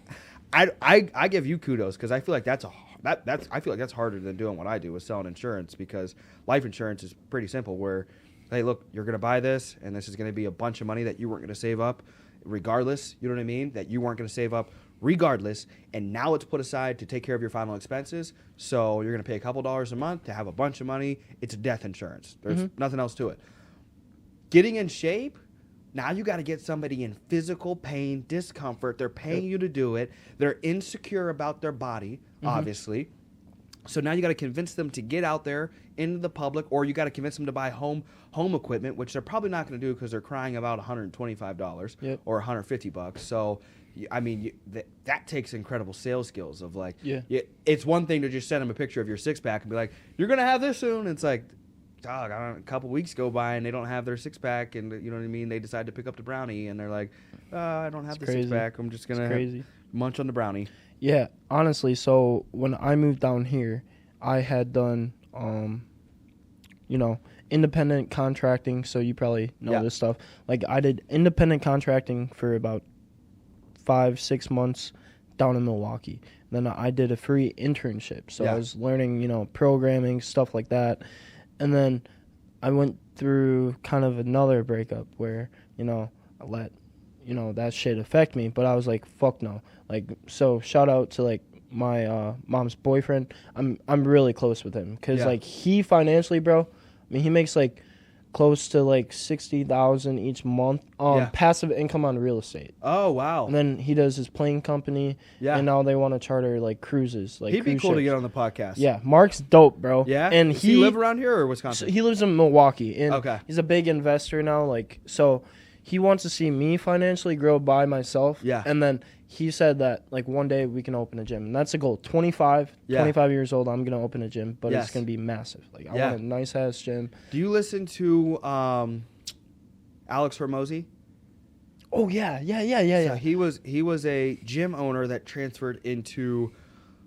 S2: I give you kudos because I feel like I feel like that's harder than doing what I do with selling insurance, because life insurance is pretty simple where, hey, look, you're going to buy this and this is going to be a bunch of money that you weren't going to save up regardless. You know what I mean? That you weren't going to save up regardless. And now it's put aside to take care of your final expenses. So you're going to pay a couple dollars a month to have a bunch of money. It's death insurance. There's nothing else to it. Getting in shape. Now you got to get somebody in physical pain, discomfort. They're paying you to do it. They're insecure about their body, obviously. So now you got to convince them to get out there into the public, or you got to convince them to buy home equipment, which they're probably not going to do because they're crying about $125 or $150. So, I mean, that takes incredible sales skills of like, it's one thing to just send them a picture of your six pack and be like, you're going to have this soon. It's like, dog, a couple weeks go by and they don't have their six pack, and you know what I mean? They decide to pick up the brownie and they're like, I don't have the six pack. I'm just going to munch on the brownie.
S1: Yeah, honestly, so when I moved down here, I had done, independent contracting, so you probably know this stuff. Like, I did independent contracting for about 5-6 months down in Milwaukee. Then I did a free internship, so I was learning, programming, stuff like that. And then I went through kind of another breakup where, I let, that shit affect me. But I was like, fuck no. Like, so shout out to, like, my mom's boyfriend. I'm really close with him because, like, he financially, bro, I mean, he makes, like, close to, like, $60,000 each month passive income on real estate.
S2: Oh, wow.
S1: And then he does his plane company, and now they want to charter, like, cruises. Like,
S2: he'd be cool to get on the podcast.
S1: Yeah, Mark's dope, bro.
S2: Yeah?
S1: And
S2: Does he live around here or Wisconsin?
S1: So he lives in Milwaukee, and he's a big investor now, like, so he wants to see me financially grow by myself. Yeah. And then he said that, like, one day we can open a gym. And that's a goal. 25 years old, I'm going to open a gym, but it's going to be massive. Like, I want a nice-ass gym.
S2: Do you listen to Alex Hormozy?
S1: Oh, yeah.
S2: So he was a gym owner that transferred into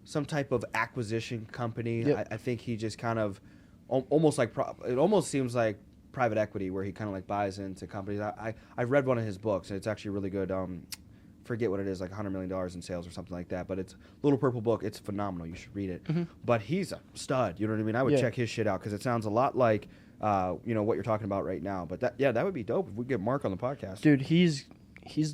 S2: some type of acquisition company. Yep. I think he just kind of almost like it almost seems like private equity, where he kind of like buys into companies. I read one of his books, and it's actually really good. Forget what it is, like $100 million in sales or something like that. But it's a little purple book. It's phenomenal. You should read it. But he's a stud. You know what I mean? I would check his shit out because it sounds a lot like what you're talking about right now. But that would be dope if we get Mark on the podcast.
S1: Dude, he's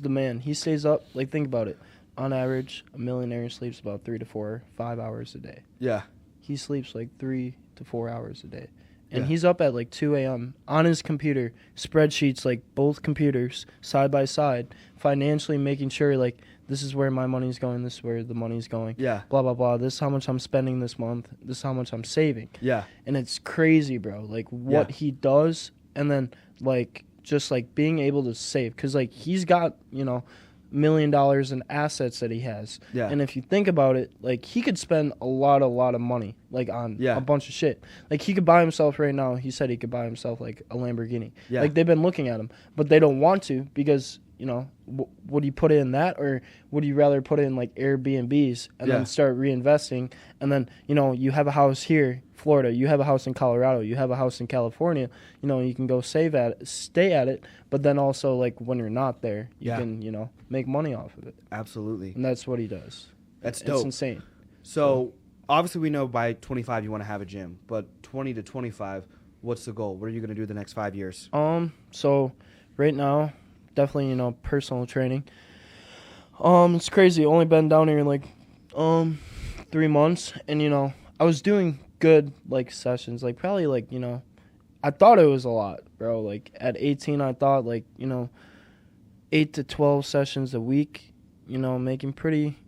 S1: the man. He stays up. Like, think about it. On average, a millionaire sleeps about 3 to 4, 5 hours a day. Yeah. He sleeps like 3 to 4 hours a day. And he's up at like 2 a.m. on his computer, spreadsheets, like both computers, side by side, financially making sure, like, this is where my money's going, this is where the money's going. Yeah. Blah, blah, blah. This is how much I'm spending this month. This is how much I'm saving. Yeah. And it's crazy, bro, like, what he does. And then, like, just, like, being able to save. Because, like, he's got, $1 million in assets that he has. Yeah. And if you think about it, like, he could spend a lot of money, like, on a bunch of shit. Like, he could buy himself right now. He said he could buy himself, like, a Lamborghini. Yeah. Like, they've been looking at him, but they don't want to because, would you put it in that, or would you rather put it in, like, Airbnbs and then start reinvesting? And then, you have a house here, Florida. You have a house in Colorado. You have a house in California. You can go stay at it. But then also, like, when you're not there, you can, make money off of it.
S2: Absolutely.
S1: And that's what he does.
S2: That's dope.
S1: It's insane.
S2: So, obviously we know by 25 you want to have a gym. But 20 to 25, what's the goal? What are you going to do the next 5 years?
S1: So, right now, definitely, personal training. It's crazy. Only been down here, like, 3 months. And, I was doing good, like, sessions. Like, probably, like, I thought it was a lot, bro. Like, at 18, I thought, like, 8 to 12 sessions a week, making pretty,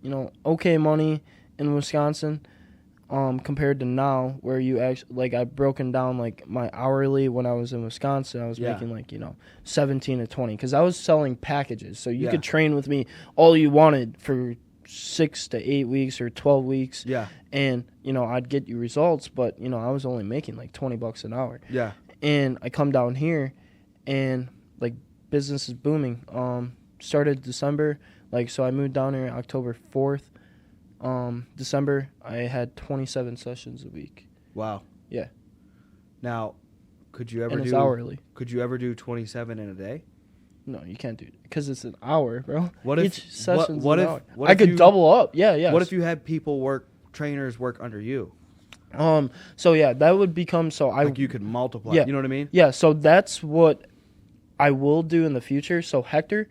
S1: okay money in Wisconsin. compared to now, where you actually, like, I've broken down, like, my hourly when I was in Wisconsin. I was making, like, 17 to 20, because I was selling packages. So you could train with me all you wanted for 6 to 8 weeks or 12 weeks.
S2: Yeah.
S1: And, I'd get you results, but, I was only making, like, $20 an hour.
S2: Yeah.
S1: And I come down here, and, like, business is booming. Started December, like, so I moved down here October 4th. December, I had 27 sessions a week.
S2: Wow.
S1: Yeah.
S2: Now, could you ever
S1: and it's hourly.
S2: Could you ever do 27 in a day?
S1: No, you can't do it because it's an hour, bro.
S2: What if
S1: each session's
S2: what
S1: an
S2: if
S1: hour.
S2: what
S1: I
S2: if
S1: could
S2: you,
S1: double up? Yeah.
S2: What if you had trainers work under you?
S1: So yeah, that would become
S2: like you could multiply.
S1: Yeah.
S2: You know what I mean?
S1: Yeah. So that's what I will do in the future. So Hector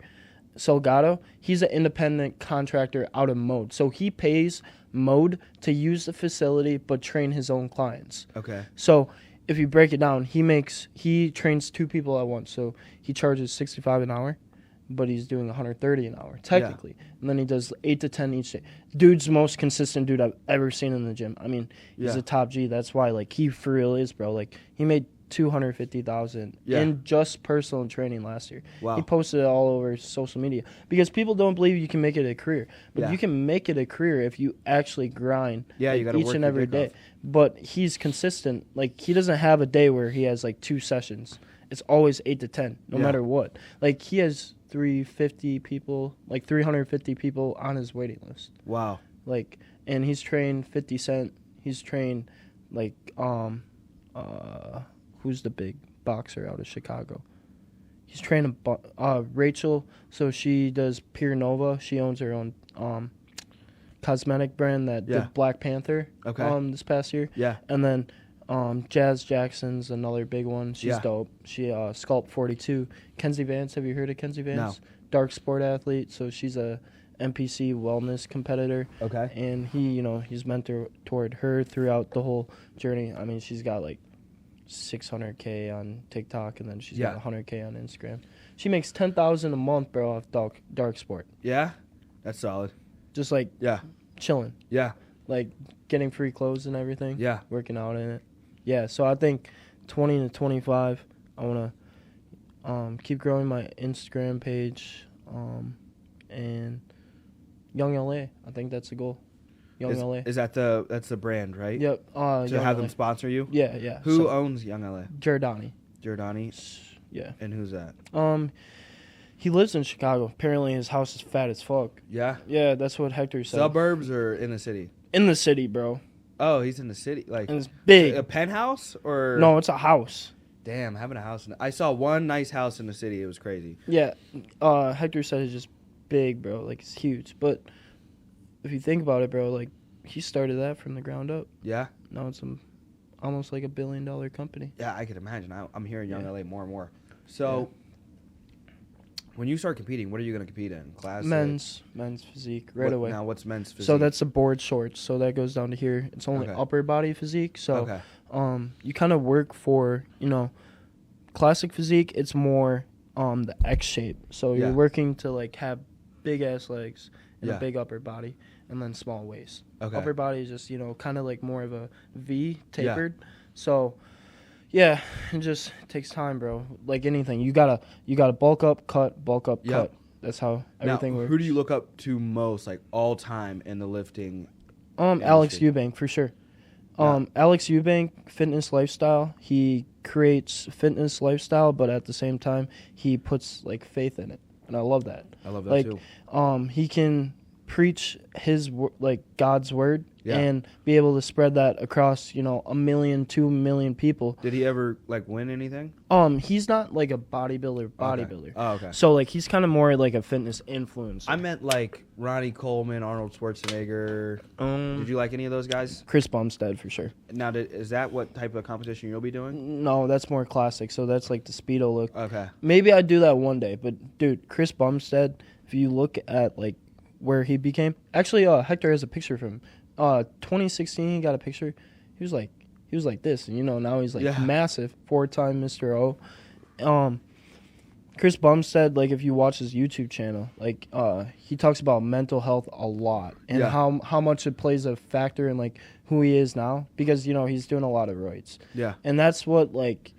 S1: Salgado, he's an independent contractor out of Mode. So he pays Mode to use the facility but train his own clients.
S2: Okay.
S1: So if you break it down, he trains 2 people at once. So he charges $65 an hour, but he's doing $130 an hour technically. Yeah. And then he does 8 to 10 each day. Dude's the most consistent dude I've ever seen in the gym. I mean, he's a top G. That's why, like, he for real is, bro. Like, he made $250,000 in just personal training last year.
S2: Wow.
S1: He posted it all over social media because people don't believe you can make it a career, but you can make it a career if you actually grind.
S2: Yeah, you got to
S1: each
S2: work
S1: and every day. But he's consistent. Like, he doesn't have a day where he has like 2 sessions. It's always 8 to 10, no matter what. Like, he has 350 people on his waiting list.
S2: Wow.
S1: Like, and he's trained 50 Cent. He's trained like who's the big boxer out of Chicago? He's training Rachel. So she does Pure Nova. She owns her own cosmetic brand that did Black Panther this past year.
S2: Yeah.
S1: And then Jazz Jackson's another big one. She's dope. She Sculpt 42. Kenzie Vance. Have you heard of Kenzie Vance?
S2: No.
S1: Dark sport athlete. So she's a NPC wellness competitor.
S2: Okay.
S1: And he's mentored her throughout the whole journey. I mean, she's got like 600K on TikTok, and then she's got 100K on Instagram. She makes $10,000 a month, bro, off dark sport.
S2: Yeah, that's solid.
S1: Just like chilling.
S2: Yeah,
S1: like getting free clothes and everything.
S2: Yeah,
S1: working out in it. Yeah, so I think 20 to 25. I want to keep growing my Instagram page, and Young LA. I think that's the goal. Young LA.
S2: Is that's the brand, right?
S1: Yep.
S2: To have them sponsor you?
S1: Yeah.
S2: Who owns Young LA?
S1: Giordani.
S2: Yeah. And who's that?
S1: He lives in Chicago. Apparently his house is fat as fuck.
S2: Yeah?
S1: Yeah, that's what Hector said.
S2: Suburbs or in the city?
S1: In the city, bro.
S2: Oh, he's in the city. Like,
S1: and it's big.
S2: A penthouse or?
S1: No, it's a house.
S2: Damn, having a house. I saw one nice house in the city. It was crazy.
S1: Yeah. Hector said it's just big, bro. Like, it's huge. But if you think about it, bro, like, he started that from the ground up.
S2: Yeah.
S1: Now it's almost like $1 billion company.
S2: Yeah, I can imagine. I'm hearing Young LA more and more. So, when you start competing, what are you going to compete in? Classic?
S1: Men's physique away.
S2: Now, what's men's physique?
S1: So that's the board shorts. So that goes down to here. It's only upper body physique. So you kind of work for, classic physique. It's more the X shape. So you're working to like have big ass legs and a big upper body, and then small waist.
S2: Okay.
S1: Upper body is just kind of like more of a V tapered. Yeah. So yeah, it just takes time, bro. Like anything, you gotta bulk up, cut. That's how everything works.
S2: Who do you look up to most, like all time in the lifting?
S1: Alex Eubank for sure. Alex Eubank, fitness lifestyle. He creates fitness lifestyle, but at the same time, he puts like faith in it, and I love that.
S2: I love that too.
S1: He can preach his God's word and be able to spread that across 1 million, 2 million people.
S2: Did he ever win anything?
S1: He's not like a bodybuilder.
S2: Okay. Oh, okay.
S1: So he's kind of more like a fitness influencer.
S2: I meant like Ronnie Coleman, Arnold Schwarzenegger. Did you like any of those guys?
S1: Chris Bumstead for sure.
S2: Now, is that what type of competition you'll be doing?
S1: No, that's more classic. So that's like the Speedo look.
S2: Okay.
S1: Maybe I'd do that one day, but dude, Chris Bumstead. If you look at where he became, actually, Hector has a picture of him. 2016, he got a picture. He was like this, and now he's massive, 4-time Mr. O. Chris Bumstead, like, if you watch his YouTube channel, like, he talks about mental health a lot and how much it plays a factor in, like, who he is now. Because, you know, he's doing a lot of roids. Yeah. And that's what, like,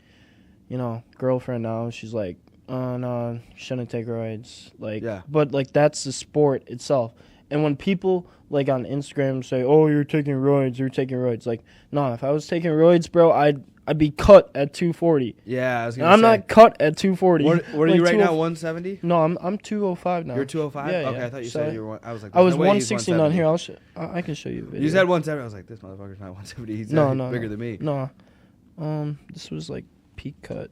S1: you know, girlfriend now, she's like, oh, no, shouldn't take roids. Like, but, like, that's the sport itself. And when people, like, on Instagram say, oh, you're taking roids. Like, no, if I was taking roids, bro, I'd be cut at 240.
S2: Yeah, I was going to say.
S1: I'm not cut at 240.
S2: What are like you right now, 170?
S1: No, I'm 205 now.
S2: You're 205?
S1: Yeah,
S2: okay, I thought you said you were I was like,
S1: I was 169 here. I can show you a video.
S2: You said 170. I was like, this motherfucker's not 170. He's bigger than me.
S1: No. This was, like, peak cut.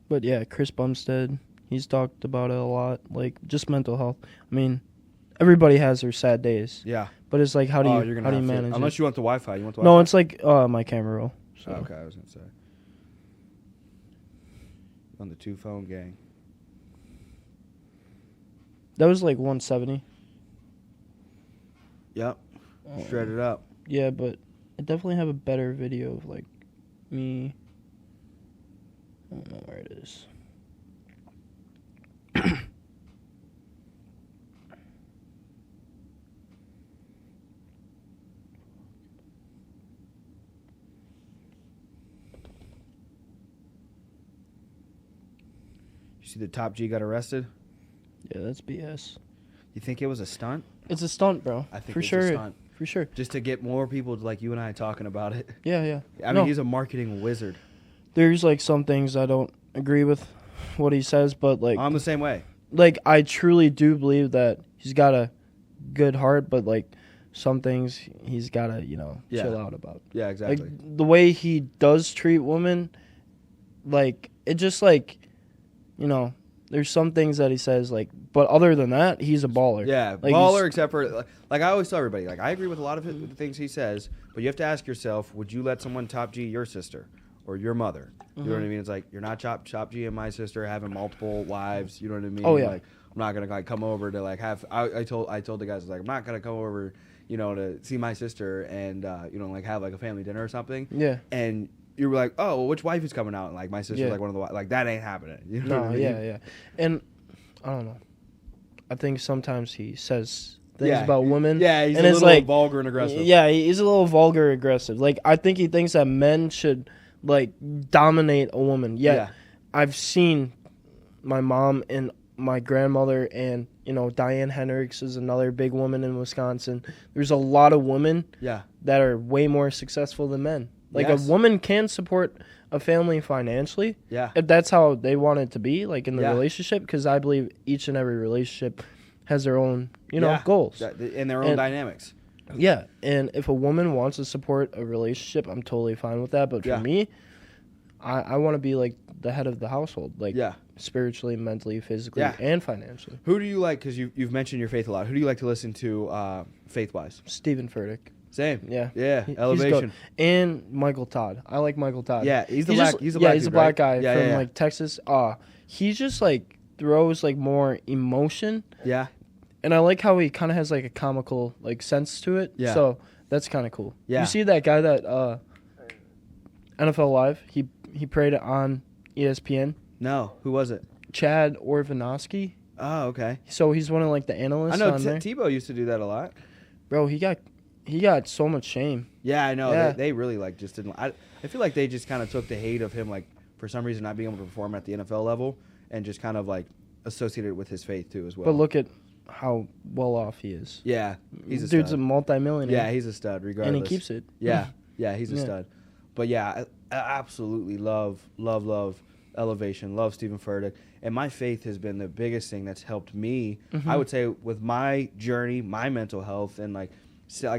S1: But yeah, Chris Bumstead, he's talked about it a lot, like just mental health. I mean, everybody has their sad days. Yeah. But it's like, how do you manage it?
S2: Unless you want the Wi-Fi, you want the
S1: Wi-Fi. No, it's like my camera roll. So.
S2: Oh, okay, I was gonna say. On the 2-phone gang.
S1: That was like 170.
S2: Yep. Shredded up.
S1: Yeah, but I definitely have a better video of like me. I don't know where it is.
S2: You see the top G got arrested?
S1: Yeah, that's BS.
S2: You think it was a stunt?
S1: It's a stunt, bro.
S2: I think
S1: for
S2: it's
S1: sure.
S2: a stunt.
S1: For sure.
S2: Just to get more people like you and I talking about it.
S1: Yeah, yeah.
S2: I mean, he's a marketing wizard.
S1: There's like some things I don't agree with what he says, but like
S2: I'm the same way.
S1: Like I truly do believe that he's got a good heart, but like some things he's gotta, chill out about.
S2: Yeah, exactly.
S1: Like the way he does treat women, like it just like, there's some things that he says like, but other than that, he's a baller.
S2: Yeah,
S1: like,
S2: baller. Except for like I always tell everybody, like I agree with a lot of the things he says, but you have to ask yourself, would you let someone top G your sister or your mother? You know what I mean? It's like you're not top G and my sister having multiple wives. You know what I mean?
S1: Oh yeah.
S2: Like I'm not gonna like come over to like have. I told the guys like I'm not gonna come over, to see my sister and like have like a family dinner or something.
S1: Yeah.
S2: And you were like, oh, well, which wife is coming out? And like my sister's like one of the like that ain't happening. You know what I mean?
S1: Yeah. And I don't know. I think sometimes he says things about women.
S2: Yeah, he's a little like, vulgar and aggressive.
S1: Yeah, he's a little vulgar aggressive. Like I think he thinks that men should like dominate a woman. Yeah. I've seen my mom and my grandmother and Diane Hendricks is another big woman in Wisconsin. There's a lot of women that are way more successful than men. Like a woman can support a family financially if that's how they want it to be, like in the relationship, because I believe each and every relationship has their own goals
S2: and their own dynamics.
S1: Yeah, and if a woman wants to support a relationship, I'm totally fine with that. But for me, I want to be like the head of the household, like spiritually, mentally, physically, and financially.
S2: Who do you like? Because you've mentioned your faith a lot. Who do you like to listen to faith-wise?
S1: Stephen Furtick.
S2: Same.
S1: Yeah.
S2: Elevation.
S1: And Michael Todd. I like Michael Todd.
S2: Yeah, he's a black
S1: guy from like Texas. He just like throws like more emotion.
S2: Yeah.
S1: And I like how he kind of has like a comical like sense to it. Yeah. So that's kind of cool. Yeah. You see that guy that NFL Live? He prayed on ESPN.
S2: No, who was it?
S1: Chad Orvanovsky.
S2: Oh, okay.
S1: So he's one of like the analysts.
S2: I know Tebow used to do that a lot.
S1: Bro, he got so much shame.
S2: Yeah, I know. Yeah. They really like just didn't. I feel like they just kind of took the hate of him like for some reason not being able to perform at the NFL level and just kind of like associated it with his faith too as well.
S1: But look at how well off he is.
S2: Yeah, he's a
S1: dude's
S2: stud.
S1: A multimillionaire.
S2: Yeah, he's a stud regardless.
S1: And he keeps it.
S2: Yeah, he's a stud. But yeah, I absolutely love Elevation, love Stephen Furtick, and my faith has been the biggest thing that's helped me. I would say with my journey, my mental health, and like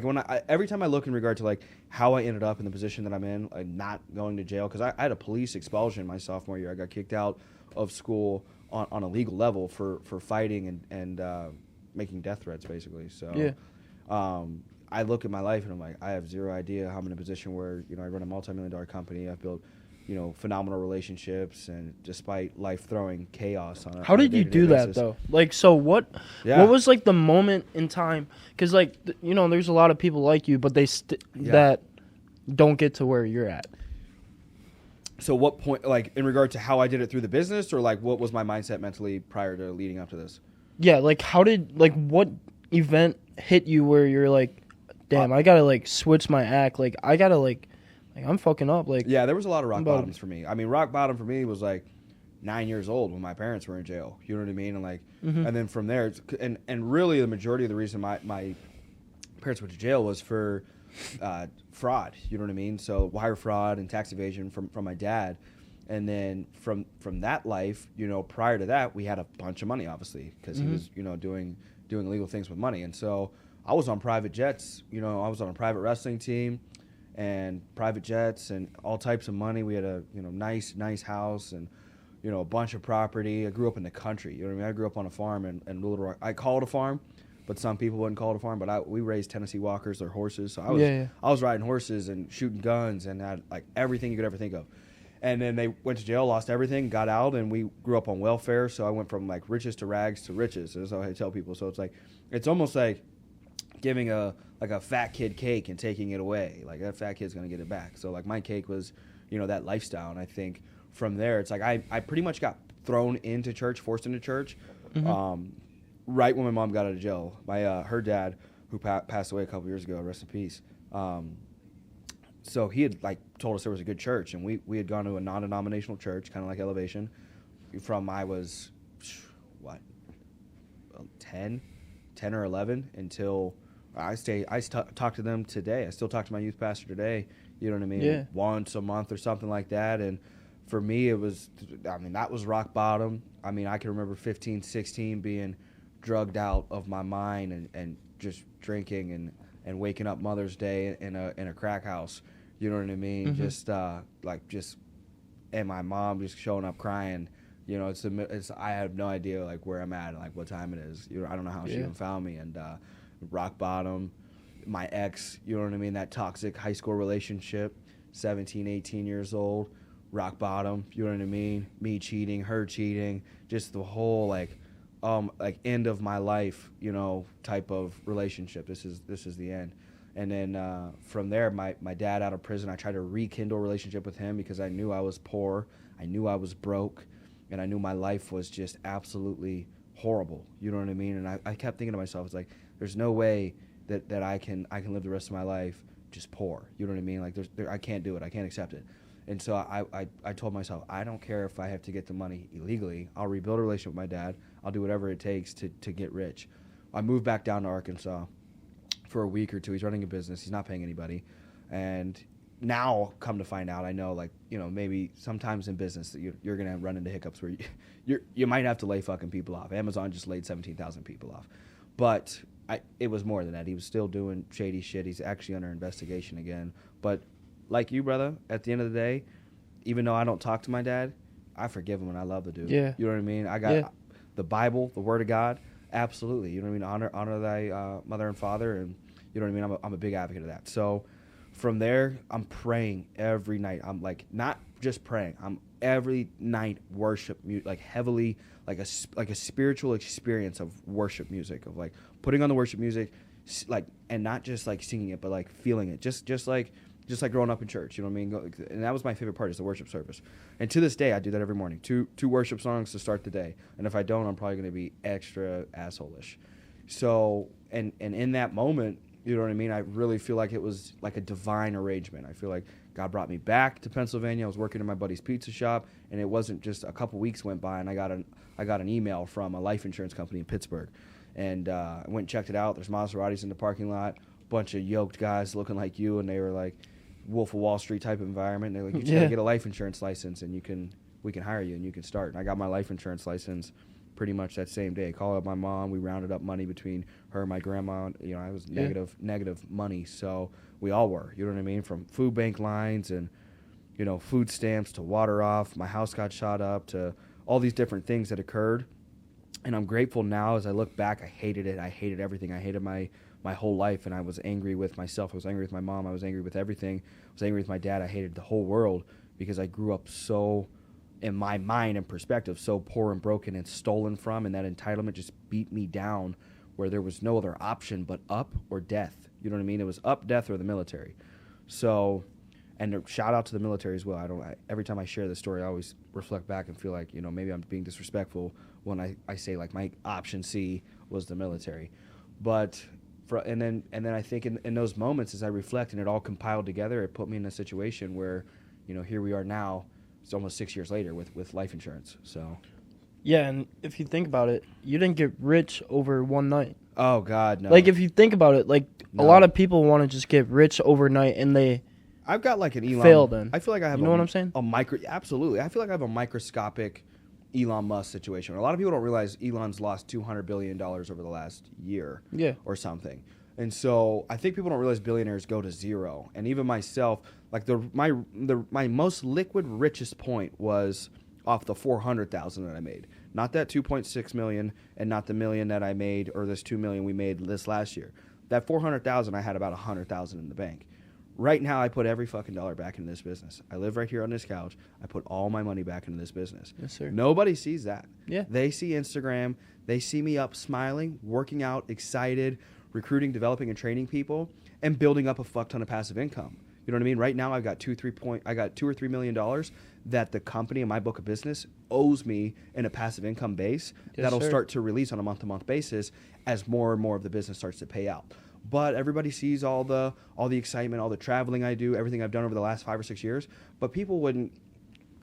S2: when every time I look in regard to like how I ended up in the position that I'm in, like not going to jail because I had a police expulsion my sophomore year. I got kicked out of school on a legal level for fighting and making death threats basically. So I look at my life and I'm like, I have zero idea how I'm in a position where I run a multi-million-dollar company. I've built phenomenal relationships, and despite life throwing chaos on.
S1: How did you do that though? Like, so what? Yeah. What was like the moment in time? Because like there's a lot of people like you, but they that don't get to where you're at.
S2: So what point, like in regard to how I did it through the business, or like what was my mindset mentally prior to leading up to this?
S1: Yeah, like what event hit you where you're like, damn, I gotta like switch my act. Like I gotta like I'm fucking up. Like,
S2: yeah, there was a lot of rock bottoms for me. I mean, rock bottom for me was like 9 years old when my parents were in jail. You know what I mean? And like, and then from there, and really the majority of the reason my parents went to jail was for fraud. You know what I mean? So wire fraud and tax evasion from my dad. And then from that life, prior to that, we had a bunch of money, obviously, because he was, doing illegal things with money. And so I was on private jets. I was on a private wrestling team and private jets and all types of money. We had a, nice house and, a bunch of property. I grew up in the country. You know what I mean? I grew up on a farm in Little Rock. I call it a farm, but some people wouldn't call it a farm. But we raised Tennessee Walkers, or horses. So I was riding horses and shooting guns and had like everything you could ever think of. And then they went to jail, lost everything, got out, and we grew up on welfare. So I went from like riches to rags to riches. That's how I tell people. So it's almost like giving a fat kid cake and taking it away. Like that fat kid's gonna get it back. So like my cake was, that lifestyle. And I think from there, it's like I pretty much got thrown into church, forced into church, right when my mom got out of jail. Her dad, who passed away a couple years ago, rest in peace. So he had like told us there was a good church, and we had gone to a non-denominational church, kind of like Elevation, from I was, 10 or 11 until I talk to them today. I still talk to my youth pastor today, you know what I mean? Yeah. Once a month or something like that. And for me, it was, that was rock bottom. I can remember 15, 16 being drugged out of my mind and just drinking and waking up Mother's Day in a crack house. You know what I mean? Mm-hmm. And my mom just showing up crying. I have no idea like where I'm at, like what time it is. I don't know how she even found me. And rock bottom, my ex. You know what I mean? That toxic high school relationship, 17, 18 years old, rock bottom. You know what I mean? Me cheating, her cheating, just the whole like end of my life. Type of relationship. This is the end. And then from there, my dad out of prison, I tried to rekindle a relationship with him because I knew I was poor, I knew I was broke, and I knew my life was just absolutely horrible. You know what I mean? And I kept thinking to myself, it's like, there's no way that I can live the rest of my life just poor. You know what I mean? Like I can't do it. I can't accept it. And so I told myself, I don't care if I have to get the money illegally. I'll rebuild a relationship with my dad. I'll do whatever it takes to get rich. I moved back down to Arkansas for a week or two. He's running a business. He's not paying anybody. And now, come to find out, I know, like, maybe sometimes in business that you're going to run into hiccups where you might have to lay fucking people off. Amazon just laid 17,000 people off. But it was more than that. He was still doing shady shit. He's actually under investigation again. But like you, brother, at the end of the day, even though I don't talk to my dad, I forgive him and I love the dude. Yeah. You know what I mean? I got the Bible, the Word of God. Absolutely. You know what I mean? Honor thy mother and father, and you know what I mean? I'm a big advocate of that. So from there, I'm praying every night. I'm like, not just praying. I'm every night worship, like heavily, like a spiritual experience of worship music, of like putting on the worship music, like, and not just like singing it, but like feeling it. Just like growing up in church, you know what I mean? And that was my favorite part, is the worship service. And to this day, I do that every morning. Two worship songs to start the day. And if I don't, I'm probably going to be extra asshole-ish. So, and in that moment, you know what I mean? I really feel like it was like a divine arrangement. I feel like God brought me back to Pennsylvania. I was working in my buddy's pizza shop, and it wasn't just a couple weeks went by, and I got an email from a life insurance company in Pittsburgh. And I went and checked it out. There's Maseratis in the parking lot, bunch of yoked guys looking like you, and they were like, Wolf of Wall Street type of environment. They're like, you just gotta get a life insurance license, and we can hire you and you can start. And I got my life insurance license pretty much that same day. Called up my mom. We rounded up money between her and my grandma. I was negative money, so we all were. You know what I mean? From food bank lines and food stamps to water off. My house got shot up, to all these different things that occurred. And I'm grateful now as I look back. I hated it. I hated everything. I hated my whole life, and I was angry with myself. I was angry with my mom. I was angry with everything. I was angry with my dad. I hated the whole world. because I grew up so, in my mind and perspective, so poor and broken and stolen from, and that entitlement just beat me down where there was no other option but up or death. You know what I mean? It was up, death, or the military. So, and shout out to the military as well. Every time I share this story, I always reflect back and feel like, maybe I'm being disrespectful when I say like my option C was the military. But and then I think in those moments as I reflect and it all compiled together, it put me in a situation where, here we are now. It's almost 6 years later with life insurance. So.
S1: Yeah, and if you think about it, you didn't get rich over one night.
S2: Oh, God, no.
S1: Like, if you think about it, a lot of people want to just get rich overnight, and
S2: I've got like an Elon.
S1: Failed then.
S2: I feel like I have
S1: what I'm saying?
S2: Absolutely. I feel like I have a microscopic Elon Musk situation. A lot of people don't realize Elon's lost $200 billion over the last year or something. And so I think people don't realize billionaires go to zero. And even myself, like my most liquid richest point was off the $400,000 that I made. Not that $2.6 million and not the $1 million that I made or this $2 million we made this last year. That $400,000 I had about $100,000 in the bank. Right now I put every fucking dollar back into this business. I live right here on this couch. I put all my money back into this business.
S1: Yes, sir.
S2: Nobody sees that.
S1: Yeah.
S2: They see Instagram. They see me up smiling, working out, excited, recruiting, developing, and training people, and building up a fuck ton of passive income. You know what I mean? Right now, I've got $2 or $3 million that the company in my book of business owes me in a passive income base that'll start to release on a month-to-month basis as more and more of the business starts to pay out. But everybody sees all the excitement, all the traveling I do, everything I've done over the last 5 or 6 years. But people wouldn't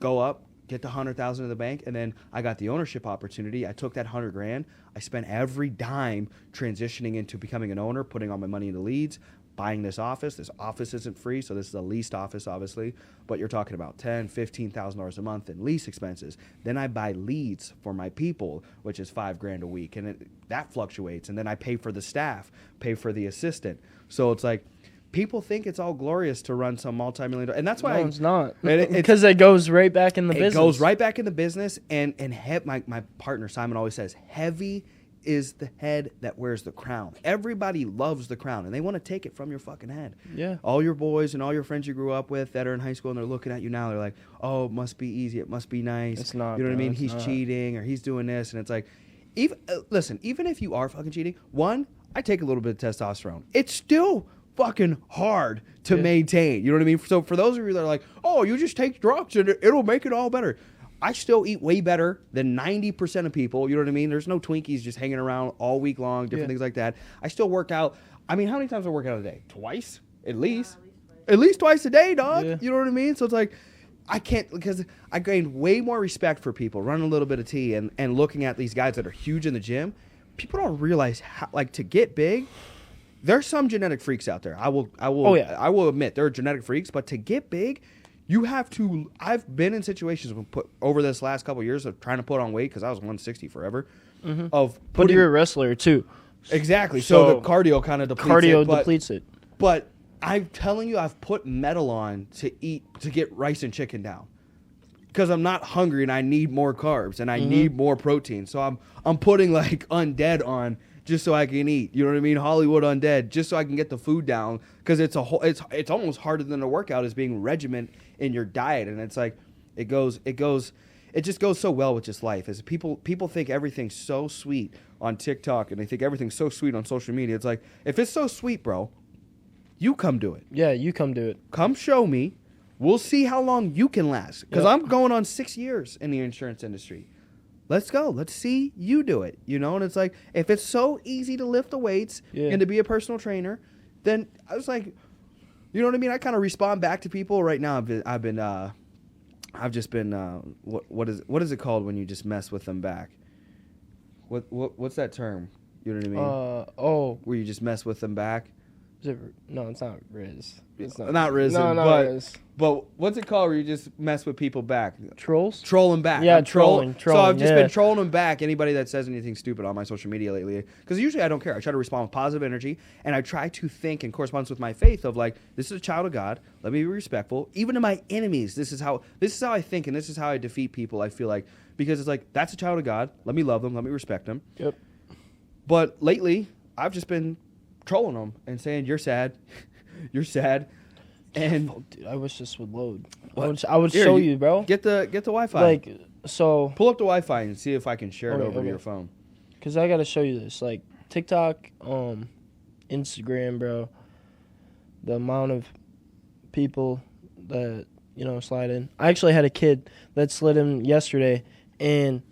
S2: go up, get the $100,000 in the bank, and then I got the ownership opportunity. I took that $100,000. I spent every dime transitioning into becoming an owner, putting all my money into leads, buying this office. This office isn't free, so this is a leased office, obviously. But you're talking about $10,000, $15,000 a month in lease expenses. Then I buy leads for my people, which is $5,000 a week, and that fluctuates. And then I pay for the staff, pay for the assistant. So it's like people think it's all glorious to run some multi-million, and that's why
S1: it's not. Because it goes right back in the business. It
S2: goes right back in the business, and my partner Simon always says, heavy is the head that wears the crown. Everybody loves the crown, and they want to take it from your fucking head.
S1: Yeah.
S2: All your boys and all your friends you grew up with that are in high school, and they're looking at you now, they're like, oh, it must be easy, it must be nice.
S1: It's not.
S2: You know what I mean? He's
S1: not.
S2: cheating, or he's doing this, and it's like, even if you are fucking cheating, one, I take a little bit of testosterone. It's still fucking hard to maintain. You know what I mean? So for those of you that are like, oh, you just take drugs and it'll make it all better. I still eat way better than 90% of people. You know what I mean? There's no Twinkies just hanging around all week long, different things like that. I still work out. I mean, how many times do I work out a day? Twice? At least? At least twice a day, dog. Yeah. You know what I mean? So it's like, I can't, because I gained way more respect for people running a little bit of tea and looking at these guys that are huge in the gym. People don't realize how, like, to get big, there's some genetic freaks out there. I will admit there are genetic freaks, but to get big, you have to. I've been in situations over this last couple of years of trying to put on weight because I was 160 forever.
S1: Mm-hmm. But you're a wrestler too.
S2: Exactly. So the cardio kind of
S1: depletes it.
S2: But I'm telling you, I've put metal on to get rice and chicken down because I'm not hungry and I need more carbs and I need more protein. So I'm putting like undead on just so I can eat. You know what I mean? Hollywood undead, just so I can get the food down because it's almost harder than a workout is being regiment in your diet, and it's like it just goes so well with just life. As people think everything's so sweet on TikTok and they think everything's so sweet on social media. It's like, if it's so sweet, bro, you come do it.
S1: Yeah, you come do it.
S2: Come show me. We'll see how long you can last because I'm going on 6 years in the insurance industry. Let's go. Let's see you do it. You know, and it's like, if it's so easy to lift the weights and to be a personal trainer, then I was like, you know what I mean? I kind of respond back to people right now. I've just been what is it called when you just mess with them back? What's that term? You know what I mean? Where you just mess with them back?
S1: No, it's not Riz.
S2: It's not Riz.
S1: Riz.
S2: But what's it called where you just mess with people back?
S1: Trolls?
S2: Trolling back.
S1: Yeah, trolling.
S2: So I've just been trolling them back, anybody that says anything stupid on my social media lately. Because usually I don't care. I try to respond with positive energy, and I try to think in correspondence with my faith of like, this is a child of God. Let me be respectful. Even to my enemies, this is how I think, and this is how I defeat people, I feel like. Because it's like, that's a child of God. Let me love them. Let me respect them.
S1: Yep.
S2: But lately, I've just been trolling them and saying, you're sad. You're sad. And
S1: dude, I wish this would load. I would show you, bro.
S2: Get the Wi-Fi.
S1: Like, so
S2: pull up the Wi-Fi and see if I can share it over to your phone.
S1: Because I gotta show you this. Like TikTok, Instagram, bro. The amount of people that slide in. I actually had a kid that slid in yesterday, and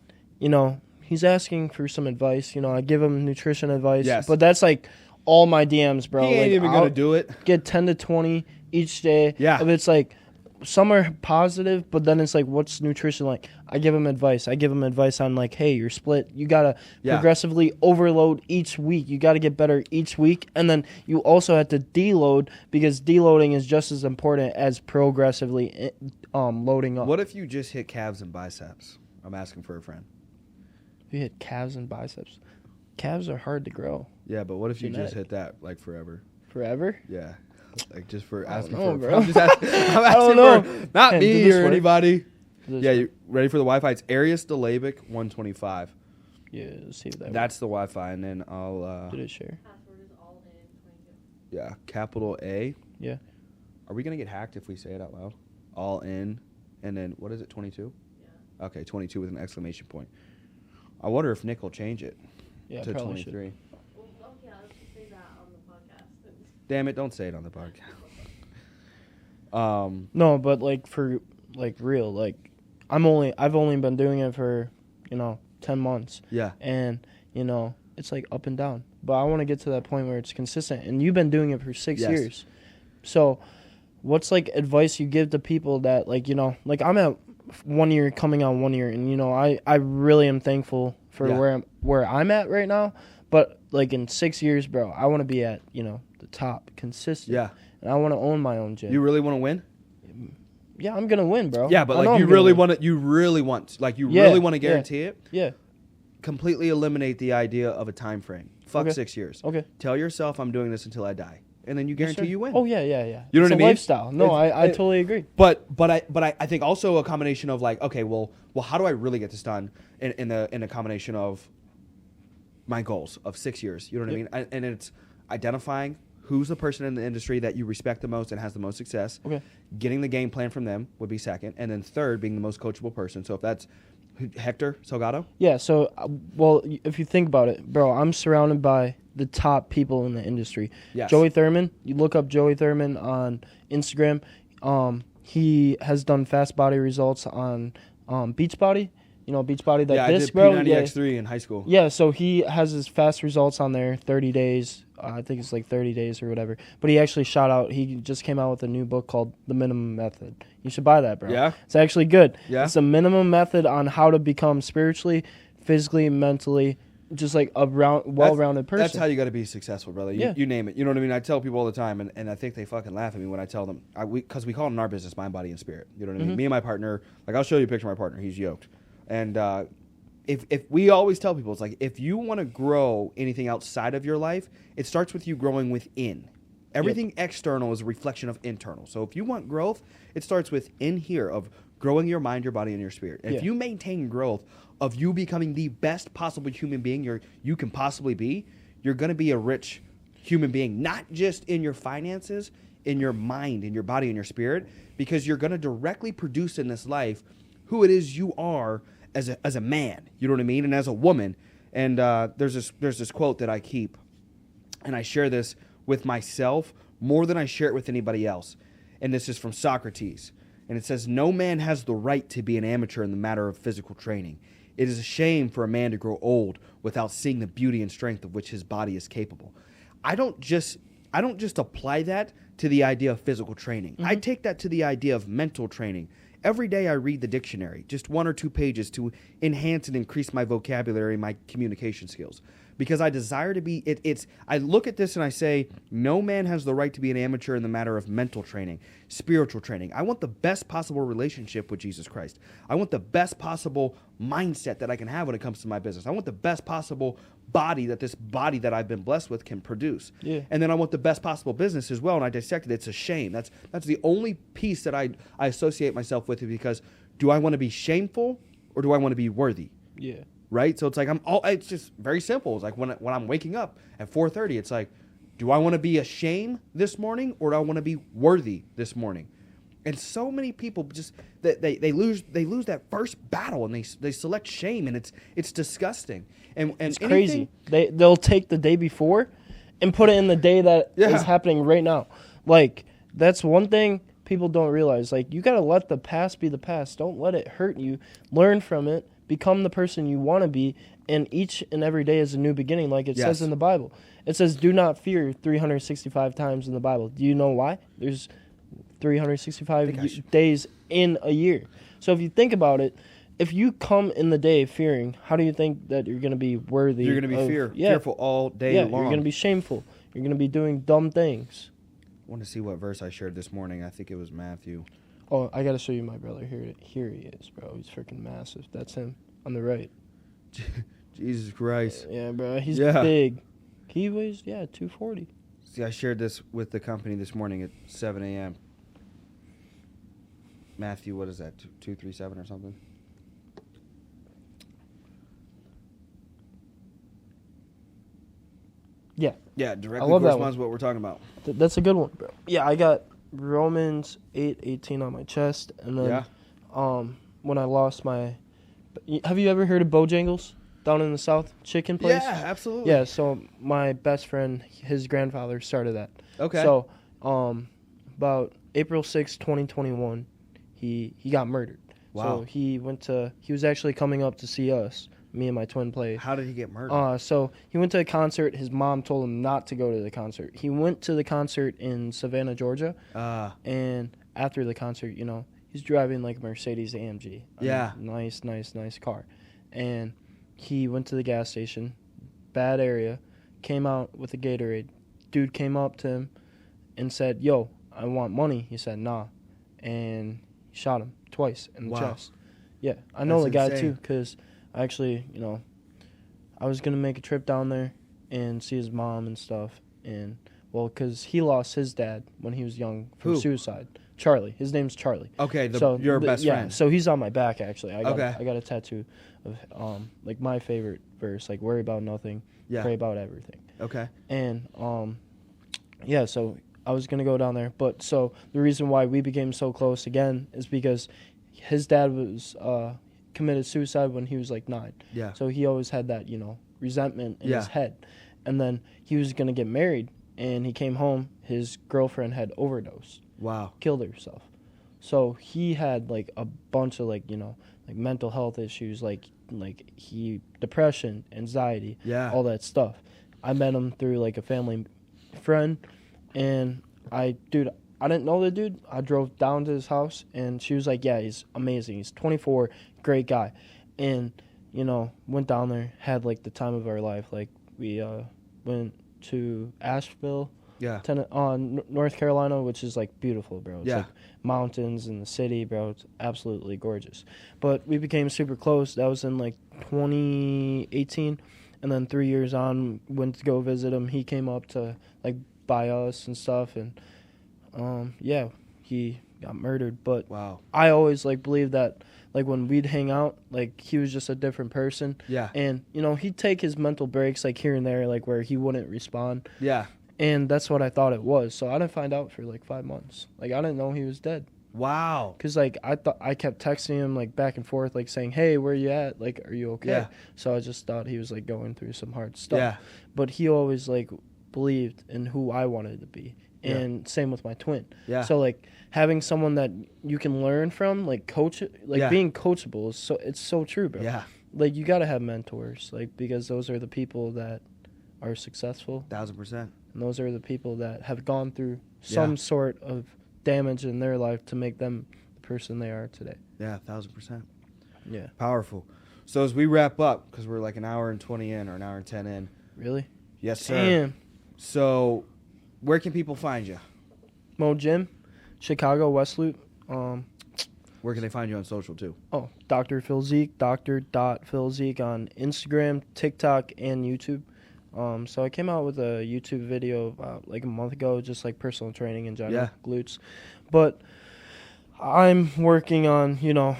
S1: he's asking for some advice. I give him nutrition advice. Yes. But that's like all my DMs, bro.
S2: He ain't even gonna do it.
S1: Get 10 to 20 each day.
S2: Yeah.
S1: If it's like, some are positive, but then it's like, what's nutrition like? I give him advice. I give him advice on like, hey, you're split. You got to progressively overload each week. You got to get better each week. And then you also have to deload, because deloading is just as important as progressively loading up.
S2: What if you just hit calves and biceps? I'm asking for a friend.
S1: You hit calves and biceps. Calves are hard to grow.
S2: Yeah, but what if you just hit that like forever?
S1: Forever?
S2: Yeah. Like just for asking for
S1: bro.
S2: I'm asking for not me or anybody. Yeah, you ready for the Wi-Fi? It's Arius Dlabik 125.
S1: Yeah, let's see if
S2: that's the Wi-Fi, and then I'll
S1: did it share?
S3: Password is all in 22.
S2: Yeah, capital A.
S1: Yeah.
S2: Are we gonna get hacked if we say it out loud? All in, and then what is it? 22.
S3: Yeah.
S2: Okay, 22 with an exclamation point. I wonder if Nick will change it to 23.
S3: Well, yeah, let's just say that on the podcast.
S2: Damn it! Don't say it on the podcast.
S1: No, but like for like real, like I've only been doing it for 10 months.
S2: Yeah.
S1: And it's like up and down, but I want to get to that point where it's consistent. And you've been doing it for 6 years, so what's like advice you give to people that like like I'm at 1 year, coming on 1 year, and I really am thankful for where I'm at right now. But like in 6 years, bro, I want to be at the top, consistent.
S2: Yeah.
S1: And I want to own my own gym.
S2: You really want to win?
S1: Yeah, I'm gonna win, bro.
S2: Yeah, but like you really want to. You really want to guarantee it.
S1: Yeah.
S2: Completely eliminate the idea of a time frame. Fuck 6 years.
S1: Okay.
S2: Tell yourself I'm doing this until I die, and then you guarantee you win.
S1: Oh yeah.
S2: You know
S1: it's
S2: what I mean?
S1: Lifestyle. No, I totally agree.
S2: But I think also a combination of like, okay, well, how do I really get this done in a combination of my goals of 6 years? You know what I mean? And it's identifying who's the person in the industry that you respect the most and has the most success.
S1: Okay.
S2: Getting the game plan from them would be second, and then third being the most coachable person. So if that's Hector Salgado.
S1: Yeah. So well, if you think about it, bro, I'm surrounded by the top people in the industry.
S2: Yes.
S1: Joey Thurman. You look up Joey Thurman on Instagram. He has done fast body results on Beachbody. Beachbody, that disc, bro.
S2: I did P90X3 in high school.
S1: Yeah, so he has his fast results on there, 30 days. I think it's like 30 days or whatever. But he actually he just came out with a new book called The Minimum Method. You should buy that, bro.
S2: Yeah?
S1: It's actually good.
S2: Yeah?
S1: It's a minimum method on how to become spiritually, physically, mentally, just like a well-rounded person.
S2: That's how you got to be successful, brother. You name it. You know what I mean? I tell people all the time, and I think they fucking laugh at me when I tell them, because we call it in our business mind, body, and spirit. You know what I mean? Me and my partner, like I'll show you a picture of my partner. He's yoked. And if we always tell people, it's like, if you want to grow anything outside of your life, it starts with you growing within. Everything external is a reflection of internal. So if you want growth, it starts with in here of growing your mind, your body, and your spirit. And if you maintain growth of you becoming the best possible human being you can possibly be, you're going to be a rich human being, not just in your finances, in your mind, in your body, and your spirit, because you're going to directly produce in this life who it is you are as a man, you know what I mean, and as a woman. And there's this quote that I keep, and I share this with myself more than I share it with anybody else. And this is from Socrates, and it says, "No man has the right to be an amateur in the matter of physical training. It is a shame for a man to grow old without seeing the beauty and strength of which his body is capable." I don't just apply that to the idea of physical training. I take that to the idea of mental training. Every day I read the dictionary, just 1 or 2 pages to enhance and increase my vocabulary, my communication skills. Because I desire to be, I look at this and I say, no man has the right to be an amateur in the matter of mental training, spiritual training. I want the best possible relationship with Jesus Christ. I want the best possible mindset that I can have when it comes to my business. I want the best possible body that I've been blessed with can produce.
S1: Yeah.
S2: And then I want the best possible business as well, and I dissected it. It's a shame. That's the only piece that I associate myself with, because do I want to be shameful or do I want to be worthy?
S1: Yeah.
S2: Right? So it's like it's just very simple. It's like when I'm waking up at 4:30, it's like, Do I want to be a shame this morning, or do I want to be worthy this morning? And so many people just they lose that first battle, and they select shame, and it's disgusting. And it's
S1: crazy. They'll take the day before and put it in the day that is happening right now. Like, that's one thing people don't realize. Like, you got to let the past be the past. Don't let it hurt you. Learn from it. Become the person you want to be. And each and every day is a new beginning, like it says in the Bible. It says, do not fear 365 times in the Bible. Do you know why? There's 365 days in a year. So if you think about it, if you come in the day fearing, how do you think that you're going to be worthy?
S2: You're going to be fearful all day long.
S1: You're going to be shameful. You're going to be doing dumb things.
S2: I want to see what verse I shared this morning. I think it was Matthew.
S1: Oh, I got to show you my brother. Here he is, bro. He's freaking massive. That's him on the right.
S2: Jesus Christ.
S1: Yeah, bro. He's big. He weighs, 240.
S2: See, I shared this with the company this morning at 7 a.m. Matthew, what is that, 237 or something?
S1: Yeah.
S2: Yeah, directly corresponds to what we're talking about.
S1: That's a good one, bro. Yeah, I got Romans 8:18 on my chest, and then when I lost my... Have you ever heard of Bojangles down in the South? Chicken place?
S2: Yeah, absolutely.
S1: Yeah, so my best friend, his grandfather started that.
S2: Okay.
S1: So, about April 6, 2021, he got murdered.
S2: Wow.
S1: So he was actually coming up to see us, me and my twin play.
S2: How did he get murdered?
S1: So he went to a concert. His mom told him not to go to the concert. He went to the concert in Savannah, Georgia. And after the concert, he's driving like a Mercedes AMG. Nice car. And he went to the gas station, bad area, came out with a Gatorade. Dude came up to him and said, "Yo, I want money." He said, "Nah." And he shot him twice in the chest. Yeah, I know the guy too, because I actually, I was going to make a trip down there and see his mom and stuff. And, because he lost his dad when he was young from suicide. Charlie. His name's Charlie.
S2: Okay, your best friend.
S1: Yeah, so he's on my back, actually. I got a tattoo of, like, my favorite verse, like, worry about nothing, pray about everything.
S2: Okay.
S1: And, so I was going to go down there. But, so, the reason why we became so close again is because his dad was... committed suicide when he was like 9.
S2: Yeah.
S1: So he always had that, resentment in his head. And then he was going to get married, and he came home. His girlfriend had overdosed.
S2: Wow.
S1: Killed herself. So he had like a bunch of like mental health issues, like depression, anxiety, all that stuff. I met him through like a family friend, and I didn't know the dude. I drove down to his house, and she was like, yeah, he's amazing. He's 24, great guy. And, went down there, had, like, the time of our life. Like, we went to Asheville, North Carolina, which is, like, beautiful, bro. It's, like, mountains in the city, bro. It's absolutely gorgeous. But we became super close. That was in, like, 2018. And then 3 years on, went to go visit him. He came up to, like, buy us and stuff, and... he got murdered, but I always like believed that like when we'd hang out, like he was just a different person. Yeah. And he'd take his mental breaks like here and there, like where he wouldn't respond. Yeah. And that's what I thought it was. So I didn't find out for like 5 months. Like I didn't know he was dead. Wow. Cuz like I kept texting him like back and forth like saying, "Hey, where you at? Like are you okay?" Yeah. So I just thought he was like going through some hard stuff. Yeah. But he always like believed in who I wanted to be. And same with my twin. Yeah. So like having someone that you can learn from, like being coachable is it's so true, bro. Yeah. Like you gotta have mentors, like because those are the people that are successful.
S2: 1000%.
S1: And those are the people that have gone through some sort of damage in their life to make them the person they are today.
S2: Yeah, 1000%.
S1: Yeah.
S2: Powerful. So as we wrap up, because we're like an hour and 20 in or an hour and 10 in.
S1: Really?
S2: Yes, sir.
S1: Damn.
S2: So where can people find you?
S1: Mo Gym, Chicago, West Loop.
S2: Where can they find you on social, too?
S1: Oh, Dr. Phil Zeke, Dr.PhilZeke on Instagram, TikTok, and YouTube. So I came out with a YouTube video about like a month ago, just like personal training in general, glutes. But I'm working on,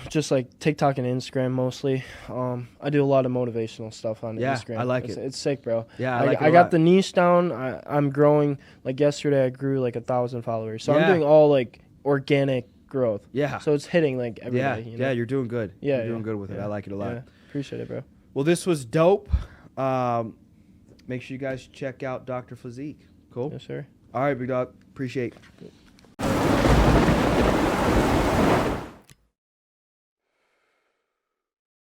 S1: just like TikTok and Instagram mostly. I do a lot of motivational stuff on Instagram.
S2: Yeah, I like it.
S1: It's sick, bro.
S2: Yeah,
S1: I got the niche down. I'm growing. Like yesterday, I grew like 1,000 followers. So I'm doing all like organic growth.
S2: Yeah.
S1: So it's hitting like every day.
S2: Yeah, you're doing good.
S1: Yeah,
S2: you're doing good with it. I like it a lot.
S1: Yeah. Appreciate it, bro.
S2: Well, this was dope. Make sure you guys check out Dr. Physique. Cool?
S1: Yes, sir.
S2: All right, big dog. Appreciate it.